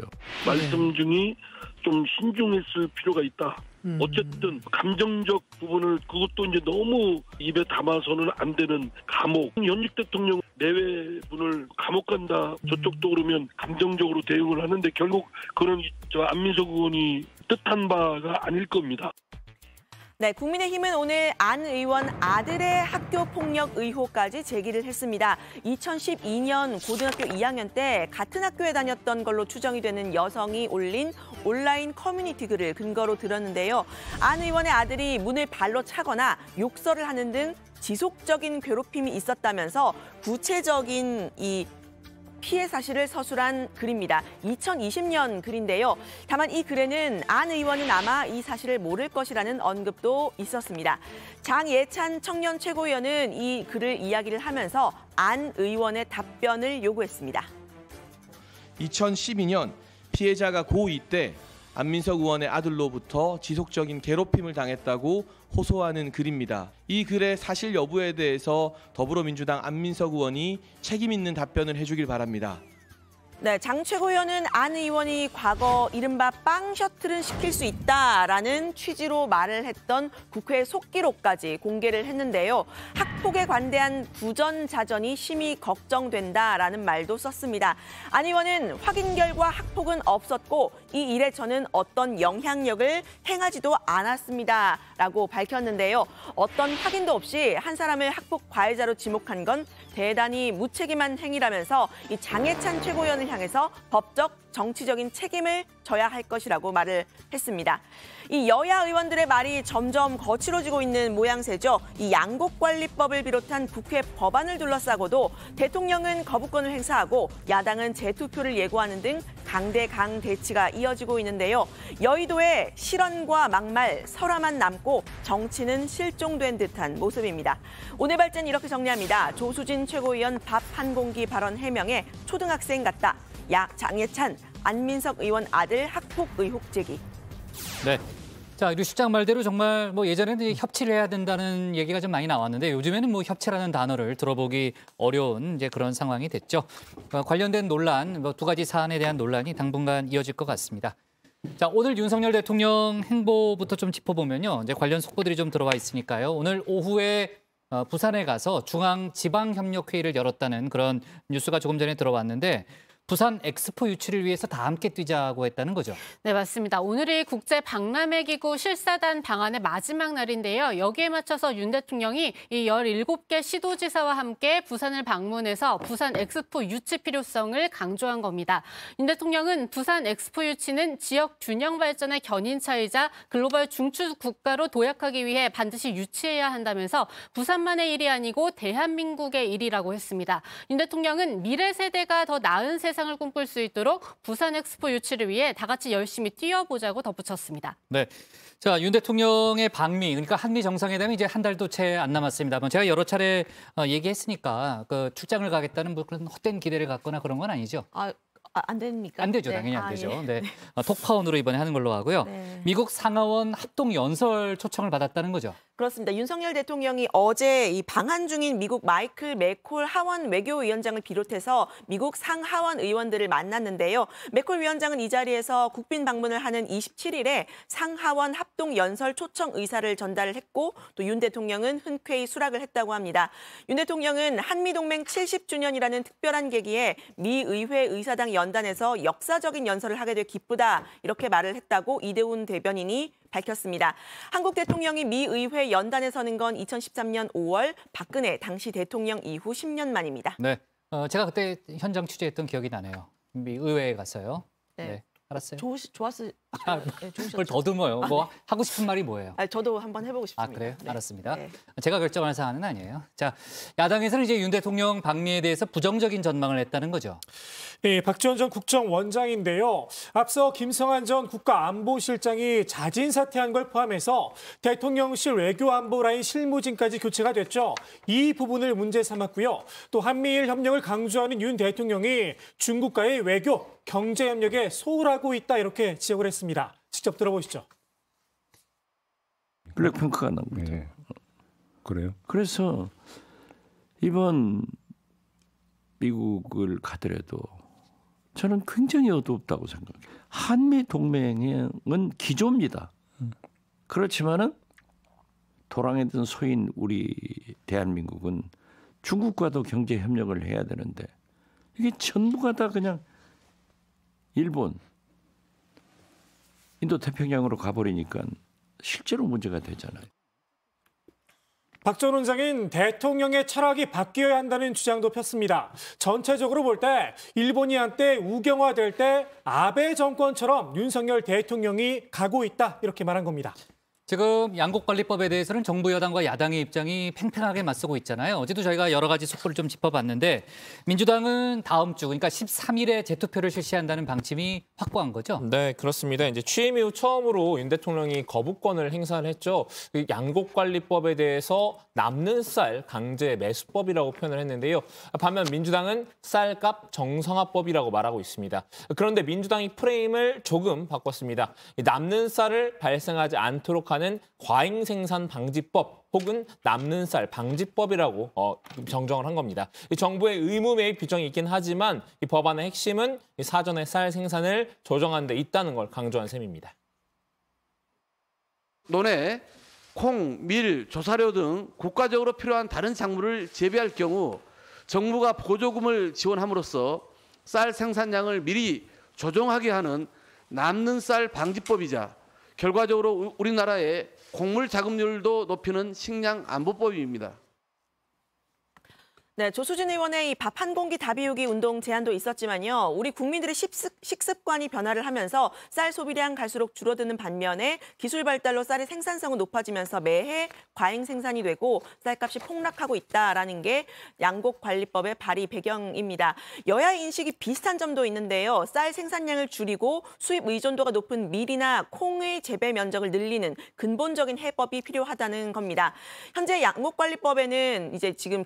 말씀 중이 좀 신중했을 필요가 있다. 어쨌든 감정적 부분을 그것도 이제 너무 입에 담아서는 안 되는 감옥. 현직 대통령 내외분을 감옥 간다. 저쪽도 그러면 감정적으로 대응을 하는데 결국 그런 안민석 의원이 뜻한 바가 아닐 겁니다. 네, 국민의힘은 오늘 안 의원 아들의 학교폭력 의혹까지 제기를 했습니다. 2012년 고등학교 2학년 때 같은 학교에 다녔던 걸로 추정이 되는 여성이 올린 온라인 커뮤니티 글을 근거로 들었는데요. 안 의원의 아들이 문을 발로 차거나 욕설을 하는 등 지속적인 괴롭힘이 있었다면서 구체적인 이 피해 사실을 서술한 글입니다. 2020년 글인데요. 다만 이 글에는 안 의원은 아마 이 사실을 모를 것이라는 언급도 있었습니다. 장예찬 청년 최고위원은 이 글을 이야기를 하면서 안 의원의 답변을 요구했습니다. 2012년 피해자가 고2 때 안민석 의원의 아들로부터 지속적인 괴롭힘을 당했다고 호소하는 글입니다. 이 글의 사실 여부에 대해서 더불어민주당 안민석 의원이 책임 있는 답변을 해주길 바랍니다. 네, 장 최고위원은 안 의원이 과거 이른바 빵 셔틀은 시킬 수 있다라는 취지로 말을 했던 국회 속기록까지 공개를 했는데요. 학폭에 관대한 부전자전이 심히 걱정된다라는 말도 썼습니다. 안 의원은 확인 결과 학폭은 없었고 이 일에 저는 어떤 영향력을 행하지도 않았습니다라고 밝혔는데요. 어떤 확인도 없이 한 사람을 학폭 가해자로 지목한 건 대단히 무책임한 행위라면서 이 장예찬 최고위원을 향해서 법적, 정치적인 책임을 져야 할 것이라고 말을 했습니다. 이 여야 의원들의 말이 점점 거칠어지고 있는 모양새죠. 이 양곡관리법을 비롯한 국회 법안을 둘러싸고도 대통령은 거부권을 행사하고 야당은 재투표를 예고하는 등 강대강 대치가 이어지고 있는데요. 여의도에 실언과 막말, 설화만 남고 정치는 실종된 듯한 모습입니다. 오늘 발제는 이렇게 정리합니다. 조수진 최고위원 밥 한 공기 발언 해명에 초등학생 같다. 장예찬, 안민석 의원 아들 학폭 의혹 제기. 네. 자, 류 실장 말대로 정말 뭐 예전에는 협치를 해야 된다는 얘기가 좀 많이 나왔는데 요즘에는 뭐 협치라는 단어를 들어보기 어려운 이제 그런 상황이 됐죠. 관련된 논란, 뭐 두 가지 사안에 대한 논란이 당분간 이어질 것 같습니다. 자, 오늘 윤석열 대통령 행보부터 좀 짚어보면요. 이제 관련 속보들이 좀 들어와 있으니까요. 오늘 오후에 부산에 가서 중앙지방협력회의를 열었다는 그런 뉴스가 조금 전에 들어왔는데 부산 엑스포 유치를 위해서 다 함께 뛰자고 했다는 거죠. 네, 맞습니다. 오늘이 국제 박람회 기구 실사단 방한의 마지막 날인데요. 여기에 맞춰서 윤 대통령이 이 17개 시도지사와 함께 부산을 방문해서 부산 엑스포 유치 필요성을 강조한 겁니다. 윤 대통령은 부산 엑스포 유치는 지역 균형 발전의 견인차이자 글로벌 중추 국가로 도약하기 위해 반드시 유치해야 한다면서 부산만의 일이 아니고 대한민국의 일이라고 했습니다. 윤 대통령은 미래 세대가 더 나은 세상 이상을 꿈꿀 수 있도록 부산 엑스포 유치를 위해 다 같이 열심히 뛰어보자고 덧붙였습니다. 네. 자, 윤 대통령의 방미, 그러니까 한미 정상회담이 이제 한 달도 채 안 남았습니다만 제가 여러 차례 얘기했으니까 그 출장을 가겠다는 뭐 그런 헛된 기대를 갖거나 그런 건 아니죠. 안 됩니까? 안 되죠. 네. 당연히 안 되죠. 예. 네. 톡파원으로 이번에 하는 걸로 하고요. 네. 미국 상하원 합동 연설 초청을 받았다는 거죠. 그렇습니다. 윤석열 대통령이 어제 이 방한 중인 미국 마이클 맥콜 하원 외교위원장을 비롯해서 미국 상하원 의원들을 만났는데요. 맥콜 위원장은 이 자리에서 국빈 방문을 하는 27일에 상하원 합동 연설 초청 의사를 전달을 했고 또 윤 대통령은 흔쾌히 수락을 했다고 합니다. 윤 대통령은 한미동맹 70주년이라는 특별한 계기에 미 의회 의사당 연단에서 역사적인 연설을 하게 돼 기쁘다 이렇게 말을 했다고 이대훈 대변인이 밝혔습니다. 한국 대통령이 미 의회 연단에 서는 건 2013년 5월 박근혜 당시 대통령 이후 10년 만입니다. 네, 제가 그때 현장 취재했던 기억이 나네요. 미 의회에 갔어요. 네, 알았어요. 좋았을. 그걸 더듬어요. 뭐 하고 싶은 말이 뭐예요? 저도 한번 해보고 싶습니다. 그래요? 네. 알았습니다. 네. 제가 결정할 사안은 아니에요. 자, 야당에서는 이제 윤 대통령 방미에 대해서 부정적인 전망을 했다는 거죠. 네, 박지원 전 국정원장인데요. 앞서 김성한 전 국가안보실장이 자진 사퇴한 걸 포함해서 대통령실 외교안보 라인 실무진까지 교체가 됐죠. 이 부분을 문제 삼았고요. 또 한미일 협력을 강조하는 윤 대통령이 중국과의 외교, 경제 협력에 소홀하고 있다 이렇게 지적을 했습니다. 직접 들어보시죠. 블랙핑크가 난 거죠. 네. 그래요? 그래서 이번 미국을 가더라도 저는 굉장히 어둡다고 생각해요. 한미 동맹은 기조입니다. 그렇지만은 도랑에 든 소인 우리 대한민국은 중국과도 경제 협력을 해야 되는데 이게 전부가 다 그냥 일본, 인도 태평양으로 가버리니까 실제로 문제가 되잖아요. 박 전 원장은 대통령의 철학이 바뀌어야 한다는 주장도 폈습니다. 전체적으로 볼 때 일본이 한때 우경화될 때 아베 정권처럼 윤석열 대통령이 가고 있다 이렇게 말한 겁니다. 지금 양국관리법에 대해서는 정부 여당과 야당의 입장이 팽팽하게 맞서고 있잖아요. 어제도 저희가 여러 가지 속보를 좀 짚어봤는데 민주당은 다음 주 그러니까 13일에 재투표를 실시한다는 방침이 확고한 거죠? 네, 그렇습니다. 이제 취임 이후 처음으로 윤 대통령이 거부권을 행사를 했죠. 양국관리법에 대해서 남는 쌀 강제 매수법이라고 표현을 했는데요. 반면 민주당은 쌀값 정상화법이라고 말하고 있습니다. 그런데 민주당이 프레임을 조금 바꿨습니다. 남는 쌀을 발생하지 않도록 하는 과잉 생산 방지법 혹은 남는 쌀 방지법이라고 정정을 한 겁니다. 정부의 의무 매입 규정이 있긴 하지만 이 법안의 핵심은 사전에 쌀 생산을 조정한 데 있다는 걸 강조한 셈입니다. 논에 콩, 밀, 조사료 등 국가적으로 필요한 다른 작물을 재배할 경우 정부가 보조금을 지원함으로써 쌀 생산량을 미리 조정하게 하는 남는 쌀 방지법이자 결과적으로 우리나라의 곡물 자급률도 높이는 식량 안보법입니다. 네, 조수진 의원의 이 밥 한 공기 다 비우기 운동 제안도 있었지만요. 우리 국민들의 식습관이 변화를 하면서 쌀 소비량 갈수록 줄어드는 반면에 기술 발달로 쌀의 생산성은 높아지면서 매해 과잉 생산이 되고 쌀값이 폭락하고 있다라는 게 양곡관리법의 발의 배경입니다. 여야 인식이 비슷한 점도 있는데요. 쌀 생산량을 줄이고 수입 의존도가 높은 밀이나 콩의 재배 면적을 늘리는 근본적인 해법이 필요하다는 겁니다. 현재 양곡관리법에는 이제 지금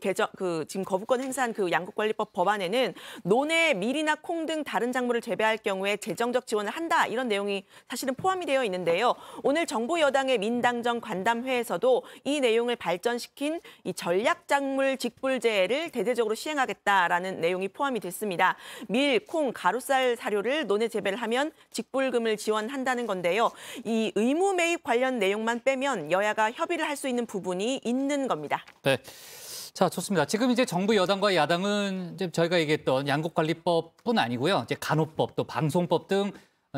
거부권 행사한 그 양국관리법 법안에는 논에 밀이나 콩 등 다른 작물을 재배할 경우에 재정적 지원을 한다 이런 내용이 사실은 포함이 되어 있는데요. 오늘 정부 여당의 민당정 관담회에서도 이 내용을 발전시킨 이 전략작물 직불제를 대대적으로 시행하겠다라는 내용이 포함이 됐습니다. 밀, 콩, 가루쌀 사료를 논에 재배를 하면 직불금을 지원한다는 건데요. 이 의무 매입 관련 내용만 빼면 여야가 협의를 할 수 있는 부분이 있는 겁니다. 네. 자, 좋습니다. 지금 이제 정부 여당과 야당은 이제 저희가 얘기했던 양국관리법뿐 아니고요. 이제 간호법 또 방송법 등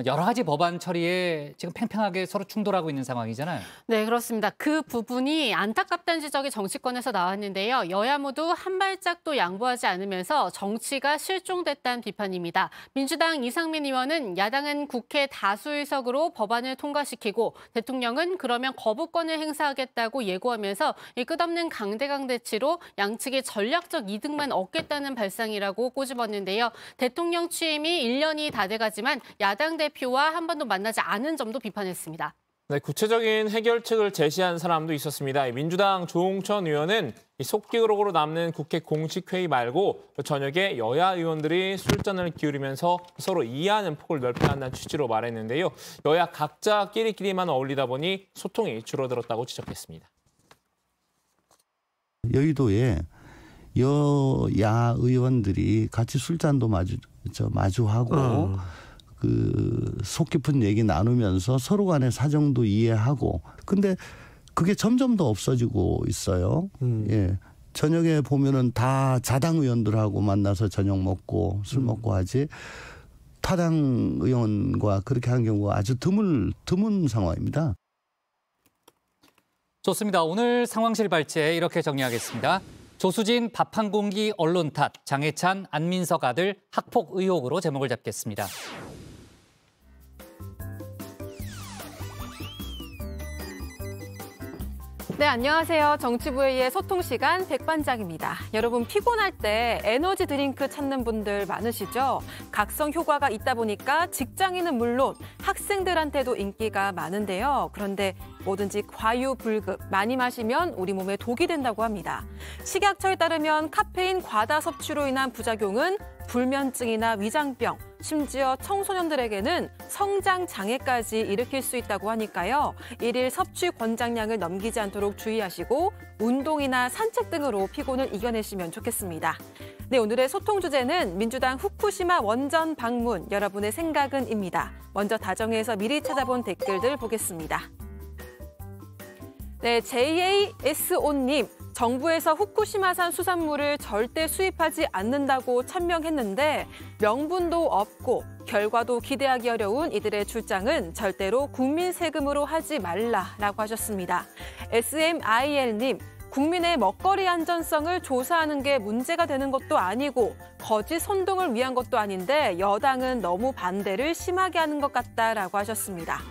여러 가지 법안 처리에 지금 팽팽하게 서로 충돌하고 있는 상황이잖아요. 네, 그렇습니다. 그 부분이 안타깝다는 지적이 정치권에서 나왔는데요. 여야 모두 한 발짝도 양보하지 않으면서 정치가 실종됐다는 비판입니다. 민주당 이상민 의원은 야당은 국회 다수 의석으로 법안을 통과시키고 대통령은 그러면 거부권을 행사하겠다고 예고하면서 이 끝없는 강대강대치로 양측이 전략적 이득만 얻겠다는 발상이라고 꼬집었는데요. 대통령 취임이 1년이 다 돼가지만 야당 대표와 한 번도 만나지 않은 점도 비판했습니다. 네, 구체적인 해결책을 제시한 사람도 있었습니다. 민주당 조홍천 의원은 속기록으로 남는 국회 공식회의 말고 저녁에 여야 의원들이 술잔을 기울이면서 서로 이해하는 폭을 넓혀야 한다는 취지로 말했는데요. 여야 각자 끼리끼리만 어울리다 보니 소통이 줄어들었다고 지적했습니다. 여의도에 여야 의원들이 같이 술잔도 마주하고 그 속 깊은 얘기 나누면서 서로 간의 사정도 이해하고 근데 그게 점점 더 없어지고 있어요. 예. 저녁에 보면은 다 자당 의원들하고 만나서 저녁 먹고 술 먹고 하지 타당 의원과 그렇게 한 경우가 아주 드문 상황입니다. 좋습니다. 오늘 상황실 발제 이렇게 정리하겠습니다. 조수진 밥 한 공기 언론 탓, 장해찬 안민석 아들 학폭 의혹으로 제목을 잡겠습니다. 네, 안녕하세요. 정치부회의의 소통 시간 백반장입니다. 여러분 피곤할 때 에너지 드링크 찾는 분들 많으시죠? 각성 효과가 있다 보니까 직장인은 물론 학생들한테도 인기가 많은데요. 그런데 뭐든지 과유불급, 많이 마시면 우리 몸에 독이 된다고 합니다. 식약처에 따르면 카페인 과다 섭취로 인한 부작용은 불면증이나 위장병, 심지어 청소년들에게는 성장 장애까지 일으킬 수 있다고 하니까요. 일일 섭취 권장량을 넘기지 않도록 주의하시고 운동이나 산책 등으로 피곤을 이겨내시면 좋겠습니다. 네, 오늘의 소통 주제는 민주당 후쿠시마 원전 방문, 여러분의 생각은입니다. 먼저 다정해서 미리 찾아본 댓글들 보겠습니다. 네, JASO님. 정부에서 후쿠시마산 수산물을 절대 수입하지 않는다고 천명했는데 명분도 없고 결과도 기대하기 어려운 이들의 주장은 절대로 국민 세금으로 하지 말라라고 하셨습니다. SMIL님, 국민의 먹거리 안전성을 조사하는 게 문제가 되는 것도 아니고 거짓 선동을 위한 것도 아닌데 여당은 너무 반대를 심하게 하는 것 같다라고 하셨습니다.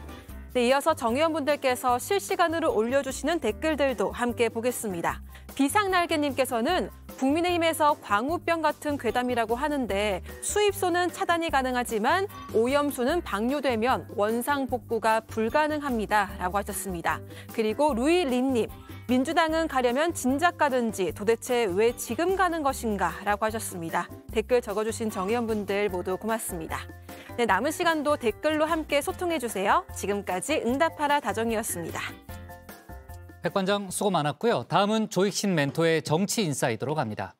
네, 이어서 정 의원분들께서 실시간으로 올려주시는 댓글들도 함께 보겠습니다. 비상날개님께서는 국민의힘에서 광우병 같은 괴담이라고 하는데 수입소는 차단이 가능하지만 오염수는 방류되면 원상복구가 불가능합니다라고 하셨습니다. 그리고 루이린님, 민주당은 가려면 진작 가든지 도대체 왜 지금 가는 것인가라고 하셨습니다. 댓글 적어주신 정 의원분들 모두 고맙습니다. 네, 남은 시간도 댓글로 함께 소통해주세요. 지금까지 응답하라 다정이었습니다. 백반장 수고 많았고요. 다음은 조익신 멘토의 정치 인사이드로 갑니다.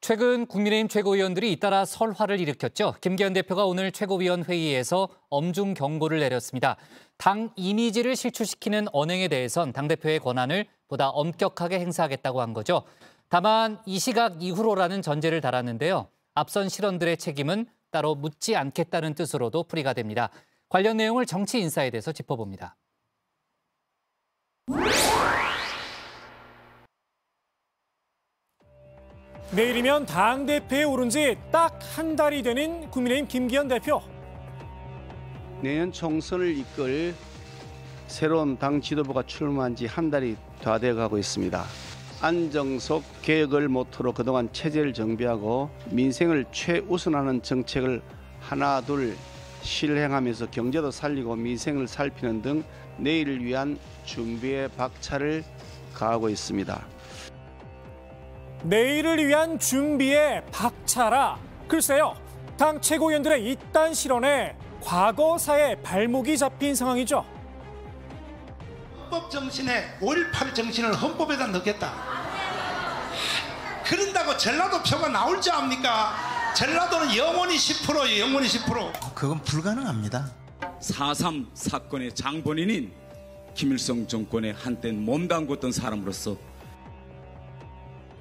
최근 국민의힘 최고위원들이 잇따라 설화를 일으켰죠. 김기현 대표가 오늘 최고위원 회의에서 엄중 경고를 내렸습니다. 당 이미지를 실추시키는 언행에 대해선 당대표의 권한을 보다 엄격하게 행사하겠다고 한 거죠. 다만 이 시각 이후로라는 전제를 달았는데요. 앞선 실언들의 책임은 따로 묻지 않겠다는 뜻으로도 풀이가 됩니다. 관련 내용을 정치 인사이드에서 짚어봅니다. 내일이면 당대표에 오른 지 딱 한 달이 되는 국민의힘 김기현 대표. 내년 총선을 이끌 새로운 당 지도부가 출마한 지 한 달이 다 돼가고 있습니다. 안정적 개혁을 모토로 그동안 체제를 정비하고 민생을 최우선하는 정책을 하나 둘 실행하면서 경제도 살리고 민생을 살피는 등 내일을 위한 준비에 박차를 가하고 있습니다. 내일을 위한 준비에 박차라. 글쎄요, 당 최고위원들의 이딴 실언에 과거사에 발목이 잡힌 상황이죠. 헌법 정신에 5.18 정신을 헌법에다 넣겠다. 그런다고 전라도 표가 나올 줄 압니까? 전라도는 영원히 10%예요. 영원히 10%. 그건 불가능합니다. 4.3 사건의 장본인인 김일성 정권에 한때 몸담궜던 사람으로서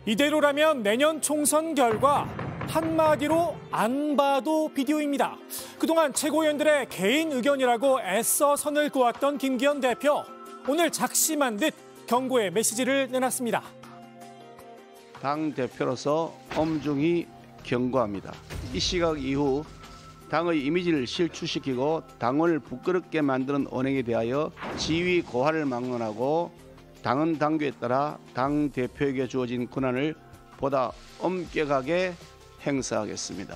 이대로라면 내년 총선 결과 한마디로 안 봐도 비디오입니다. 그동안 최고위원들의 개인 의견이라고 애써 선을 그었던 김기현 대표. 오늘 작심한 듯 경고의 메시지를 내놨습니다. 당 대표로서 엄중히 경고합니다. 이 시각 이후 당의 이미지를 실추시키고 당을 부끄럽게 만드는 언행에 대하여 지위 고하를 막론하고 당은 당규에 따라 당 대표에게 주어진 권한을 보다 엄격하게 행사하겠습니다.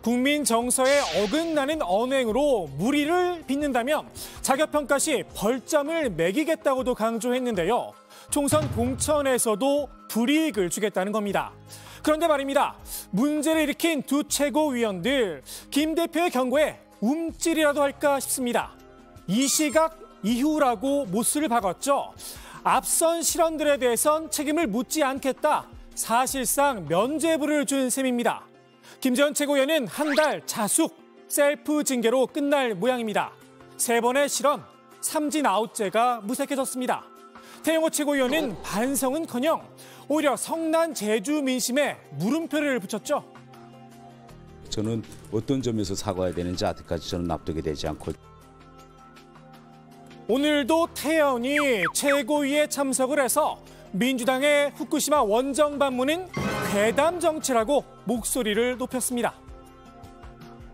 국민 정서에 어긋나는 언행으로 물의를 빚는다면 자격평가 시 벌점을 매기겠다고도 강조했는데요. 총선 공천에서도 불이익을 주겠다는 겁니다. 그런데 말입니다. 문제를 일으킨 두 최고위원들, 김 대표의 경고에 움찔이라도 할까 싶습니다. 이 시각 이후라고 못을 박았죠. 앞선 실언들에 대해선 책임을 묻지 않겠다. 사실상 면죄부를 준 셈입니다. 김 전 최고위원은 한 달 자숙, 셀프 징계로 끝날 모양입니다. 3번의 실언, 삼진 아웃제가 무색해졌습니다. 태영호 최고위원은 반성은커녕 오히려 성난 제주 민심에 물음표를 붙였죠. 저는 어떤 점에서 사과해야 되는지 아직까지 저는 납득이 되지 않고. 오늘도 태연이 최고위에 참석을 해서 민주당의 후쿠시마 원정 방문은 괴담 정치라고 목소리를 높였습니다.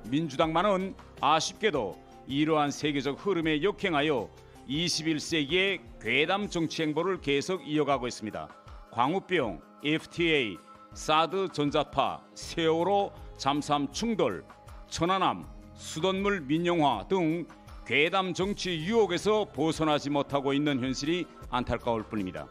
민주당만은 아쉽게도 이러한 세계적 흐름에 역행하여 21세기의 괴담 정치 행보를 계속 이어가고 있습니다. 광우병, FTA, 사드 전자파, 세월호 잠수함 충돌, 천안함, 수돗물 민영화 등 괴담 정치 유혹에서 벗어나지 못하고 있는 현실이 안타까울 뿐입니다.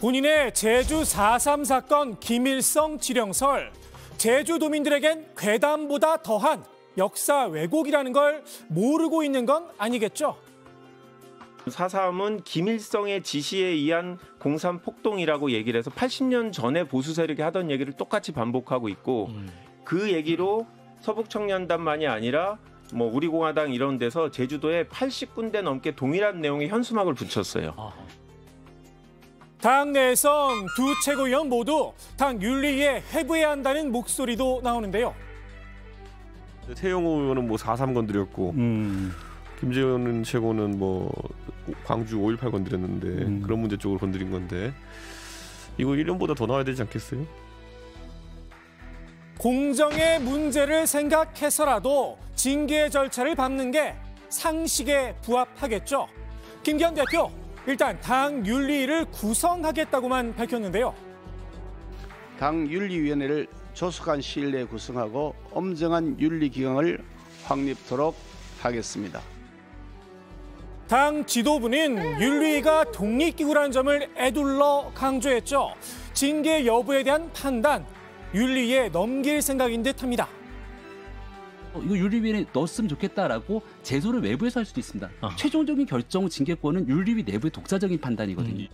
본인의 제주 4.3 사건 기밀성 지령설, 제주도민들에겐 괴담보다 더한 역사 왜곡이라는 걸 모르고 있는 건 아니겠죠? 4.3은 기밀성의 지시에 의한 공산 폭동이라고 얘기를 해서 80년 전에 보수 세력이 하던 얘기를 똑같이 반복하고 있고 그 얘기로 서북청년단만이 아니라 뭐 우리공화당 이런 데서 제주도에 80군데 넘게 동일한 내용의 현수막을 붙였어요. 당 내에선 두 최고위원 모두 당 윤리위에 회부해야 한다는 목소리도 나오는데요. 태영호 의원은 뭐 4.3 건드렸고 김재현 최고는 뭐 광주 5.18 건드렸는데 그런 문제 쪽으로 건드린 건데 이거 1년보다 더 나와야 되지 않겠어요? 공정의 문제를 생각해서라도 징계 절차를 밟는 게 상식에 부합하겠죠. 김기현 대표, 일단 당 윤리위를 구성하겠다고만 밝혔는데요. 당 윤리위원회를 조속한 시일 내에 구성하고 엄정한 윤리기강을 확립토록 하겠습니다. 당 지도부는 윤리위가 독립기구라는 점을 에둘러 강조했죠. 징계 여부에 대한 판단, 윤리위에 넘길 생각인 듯합니다. 이거 윤리위에 넣었으면 좋겠다라고 제소를 외부에서 할 수도 있습니다. 최종적인 결정 징계권은 윤리위 내부의 독자적인 판단이거든요.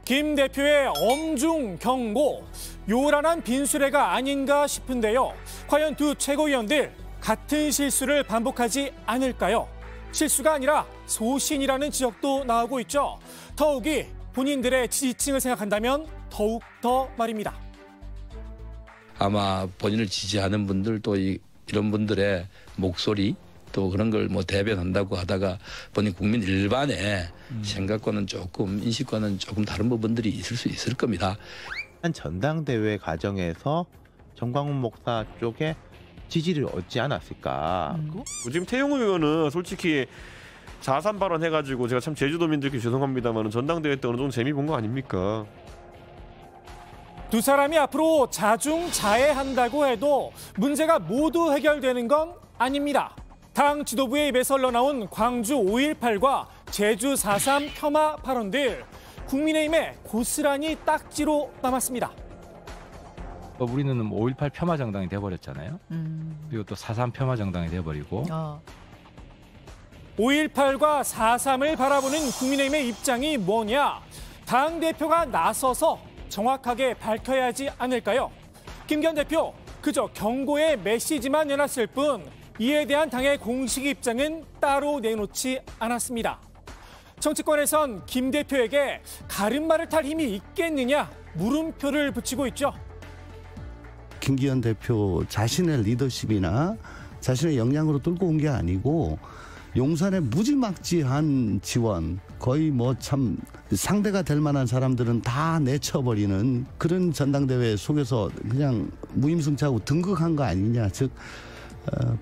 김 대표의 엄중 경고, 요란한 빈수레가 아닌가 싶은데요. 과연 두 최고위원들 같은 실수를 반복하지 않을까요? 실수가 아니라 소신이라는 지적도 나오고 있죠. 더욱이 본인들의 지지층을 생각한다면 더욱 더 말입니다. 아마 본인을 지지하는 분들 또 이런 분들의 목소리 또 그런 걸 뭐 대변한다고 하다가 본인 국민 일반의 생각과는 조금 인식과는 조금 다른 부분들이 있을 수 있을 겁니다. 한 전당대회 과정에서 정광훈 목사 쪽에 지지를 얻지 않았을까. 지금 태영호 의원은 솔직히 4.3 발언 해가지고 제가 참 제주도민들께 죄송합니다만 전당대회 때 어느 정도 재미 본 거 아닙니까? 두 사람이 앞으로 자중자애한다고 해도 문제가 모두 해결되는 건 아닙니다. 당 지도부의 입에서 흘러나온 광주 5.18과 제주 4.3 폄하 발언들, 국민의힘에 고스란히 딱지로 남았습니다. 우리는 5.18 폄하 정당이 돼버렸잖아요. 그리고 또 4.3 폄하 정당이 돼버리고. 5.18과 4.3을 바라보는 국민의힘의 입장이 뭐냐? 당대표가 나서서 정확하게 밝혀야 하지 않을까요? 김기현 대표, 그저 경고의 메시지만 내놨을 뿐 이에 대한 당의 공식 입장은 따로 내놓지 않았습니다. 정치권에선 김 대표에게 가름말을 탈 힘이 있겠느냐 물음표를 붙이고 있죠. 김기현 대표 자신의 리더십이나 자신의 역량으로 뚫고 온 게 아니고 용산의 무지막지한 지원, 거의 뭐 참 상대가 될 만한 사람들은 다 내쳐버리는 그런 전당대회 속에서 그냥 무임승차하고 등극한 거 아니냐. 즉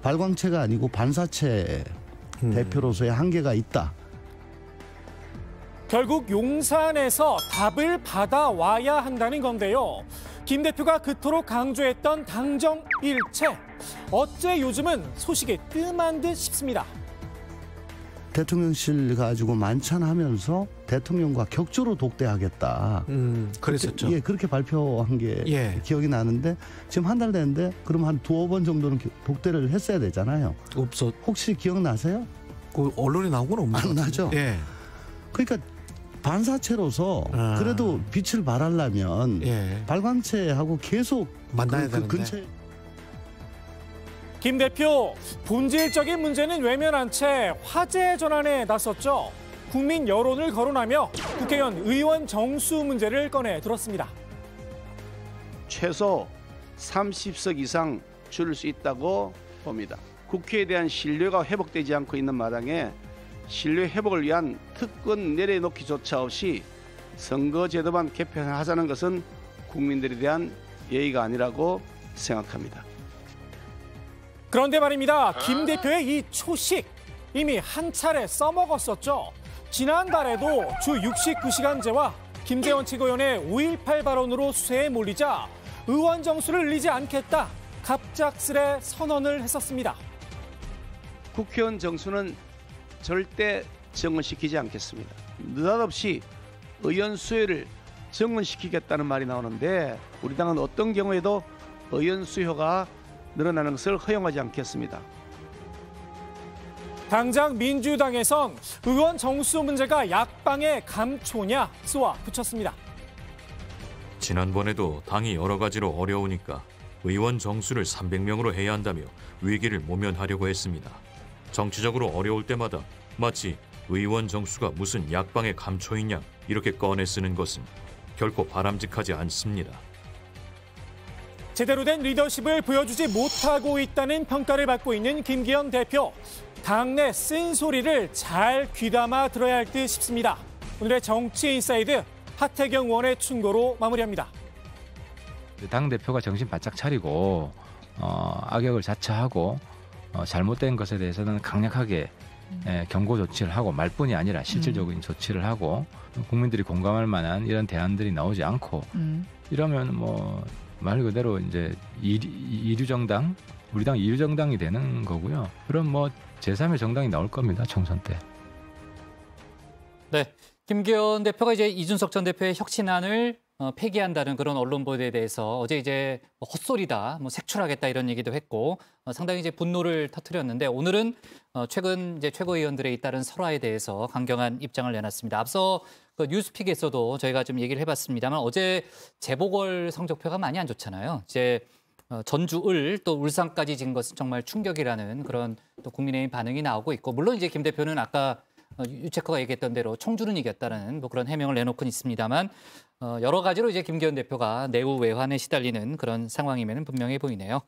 발광체가 아니고 반사체 대표로서의 한계가 있다. 결국 용산에서 답을 받아와야 한다는 건데요. 김 대표가 그토록 강조했던 당정일체. 어째 요즘은 소식이 뜸한 듯 싶습니다. 대통령실 가지고 만찬하면서 대통령과 격조로 독대하겠다. 그랬었죠. 예, 그렇게 발표한 게 기억이 나는데 지금 한 달 됐는데 그럼 한 두어 번 정도는 독대를 했어야 되잖아요. 혹시 기억나세요? 그 언론에 나온 건 없는 것 같은데. 안 나죠. 예. 그러니까 반사체로서 그래도 빛을 발하려면 발광체하고 계속 만나야 되는데. 근처에. 김 대표, 본질적인 문제는 외면한 채 화제 전환에 나섰죠. 국민 여론을 거론하며 국회의원 의원 정수 문제를 꺼내 들었습니다. 최소 30석 이상 줄일 수 있다고 봅니다. 국회에 대한 신뢰가 회복되지 않고 있는 마당에 신뢰 회복을 위한 특권 내려놓기조차 없이 선거제도만 개편하자는 것은 국민들에 대한 예의가 아니라고 생각합니다. 그런데 말입니다. 김 대표의 이 초식 이미 한 차례 써먹었었죠. 지난달에도 주 69시간제와 김재원 최고위원의 5.18 발언으로 수세에 몰리자 의원 정수를 늘리지 않겠다. 갑작스레 선언을 했었습니다. 국회의원 정수는 절대 정원시키지 않겠습니다. 느닷없이 의원 수요를 정원시키겠다는 말이 나오는데 우리 당은 어떤 경우에도 의원 수요가 늘어나는 것을 허용하지 않겠습니다. 당장 민주당에선 의원 정수 문제가 약방의 감초냐 쏘아 붙였습니다. 지난번에도 당이 여러 가지로 어려우니까 의원 정수를 300명으로 해야 한다며 위기를 모면하려고 했습니다. 정치적으로 어려울 때마다 마치 의원 정수가 무슨 약방의 감초이냐 이렇게 꺼내 쓰는 것은 결코 바람직하지 않습니다. 제대로 된 리더십을 보여주지 못하고 있다는 평가를 받고 있는 김기현 대표. 당내 쓴소리를 잘 귀담아 들어야 할 듯 싶습니다. 오늘의 정치 인사이드 하태경 의원의 충고로 마무리합니다. 당대표가 정신 바짝 차리고 악역을 자처하고 잘못된 것에 대해서는 강력하게 경고 조치를 하고 말뿐이 아니라 실질적인 조치를 하고 국민들이 공감할 만한 이런 대안들이 나오지 않고 이러면 뭐 말 그대로 이제 이류 정당, 우리 당 이류 정당이 되는 거고요. 그럼 뭐 제3의 정당이 나올 겁니다. 총선 때. 네, 김기현 대표가 이제 이준석 전 대표의 혁신안을 폐기한다는 그런 언론 보도에 대해서 어제 이제 헛소리다, 색출하겠다 이런 얘기도 했고 상당히 이제 분노를 터뜨렸는데 오늘은 최근 이제 최고위원들에 잇따른 설화에 대해서 강경한 입장을 내놨습니다. 앞서 그 뉴스픽에서도 저희가 좀 얘기를 해봤습니다만 어제 재보궐 성적표가 많이 안 좋잖아요. 이제 전주 을 또 울산까지 진 것은 정말 충격이라는 그런 또 국민의힘 반응이 나오고 있고 물론 이제 김 대표는 아까 유체커가 얘기했던 대로 청주는 이겼다는 뭐 그런 해명을 내놓고는 있습니다만 여러 가지로 이제 김기현 대표가 내후 외환에 시달리는 그런 상황임에는 분명해 보이네요.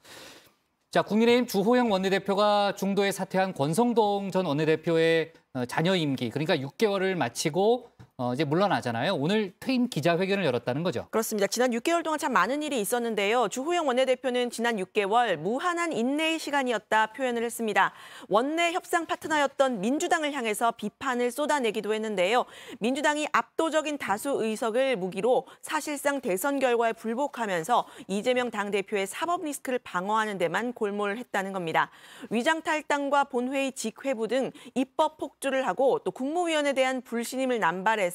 자, 국민의힘 주호영 원내대표가 중도에 사퇴한 권성동 전 원내대표의 자녀 임기 그러니까 6개월을 마치고 이제 물러나잖아요. 오늘 퇴임 기자회견을 열었다는 거죠. 그렇습니다. 지난 6개월 동안 참 많은 일이 있었는데요. 주호영 원내대표는 지난 6개월 무한한 인내의 시간이었다 표현을 했습니다. 원내 협상 파트너였던 민주당을 향해서 비판을 쏟아내기도 했는데요. 민주당이 압도적인 다수 의석을 무기로 사실상 대선 결과에 불복하면서 이재명 당대표의 사법 리스크를 방어하는 데만 골몰을 했다는 겁니다. 위장탈당과 본회의 직회부 등 입법 폭주를 하고 또 국무위원에 대한 불신임을 남발해서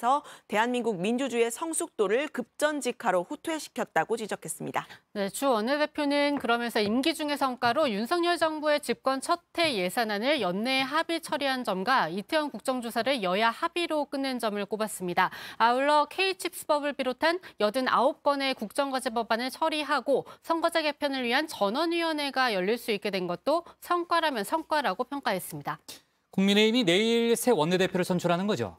대한민국 민주주의의 성숙도를 급전직하로 후퇴시켰다고 지적했습니다. 네, 주 원내대표는 그러면서 임기 중의 성과로 윤석열 정부의 집권 첫 해 예산안을 연내에 합의 처리한 점과 이태원 국정조사를 여야 합의로 끝낸 점을 꼽았습니다. 아울러 K칩스법을 비롯한 89건의 국정과제 법안을 처리하고 선거제 개편을 위한 전원위원회가 열릴 수 있게 된 것도 성과라면 성과라고 평가했습니다. 국민의힘이 내일 새 원내대표를 선출하는 거죠?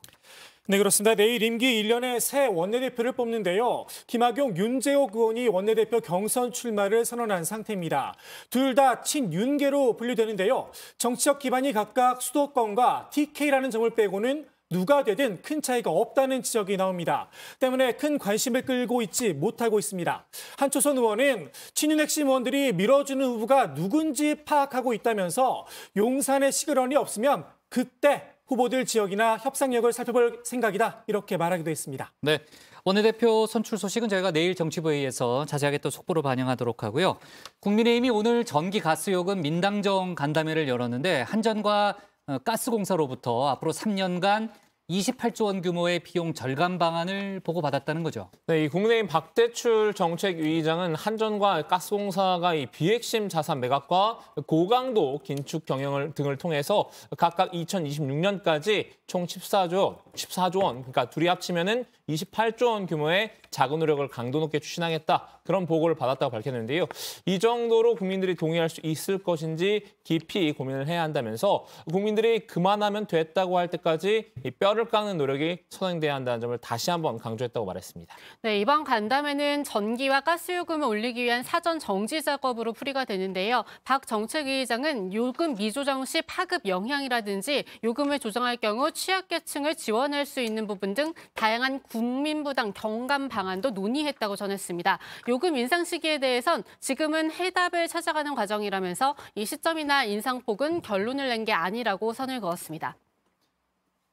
네, 그렇습니다. 내일 임기 1년의 새 원내대표를 뽑는데요. 김학용, 윤재옥 의원이 원내대표 경선 출마를 선언한 상태입니다. 둘 다 친윤계로 분류되는데요. 정치적 기반이 각각 수도권과 TK라는 점을 빼고는 누가 되든 큰 차이가 없다는 지적이 나옵니다. 때문에 큰 관심을 끌고 있지 못하고 있습니다. 한초선 의원은 친윤 핵심 의원들이 밀어주는 후보가 누군지 파악하고 있다면서 용산에 시그널이 없으면 그때 후보들 지역이나 협상력을 살펴볼 생각이다, 이렇게 말하기도 했습니다. 네, 원내대표 선출 소식은 저희가 내일 정치부회의에서 자세하게 또 속보로 반영하도록 하고요. 국민의힘이 오늘 전기가스요금 민당정 간담회를 열었는데 한전과 가스공사로부터 앞으로 3년간 28조 원 규모의 비용 절감 방안을 보고받았다는 거죠. 네, 이 국민의힘 박대출 정책위의장은 한전과 가스공사가 이 비핵심 자산 매각과 고강도 긴축 경영 등을 통해서 각각 2026년까지 총 14조 원, 그러니까 둘이 합치면은 28조 원 규모의 자금 노력을 강도 높게 추진하겠다, 그런 보고를 받았다고 밝혔는데요. 이 정도로 국민들이 동의할 수 있을 것인지 깊이 고민을 해야 한다면서 국민들이 그만하면 됐다고 할 때까지 이 뼈를 깎는 노력이 선행돼야 한다는 점을 다시 한번 강조했다고 말했습니다. 네, 이번 간담회는 전기와 가스요금을 올리기 위한 사전 정지 작업으로 풀이가 되는데요. 박 정책위의장은 요금 미조정 시 파급 영향이라든지 요금을 조정할 경우 취약계층을 지원할 수 있는 부분 등 다양한 국민부담 경감 방안도 논의했다고 전했습니다. 요금 인상 시기에 대해선 지금은 해답을 찾아가는 과정이라면서 이 시점이나 인상폭은 결론을 낸 게 아니라고 선을 그었습니다.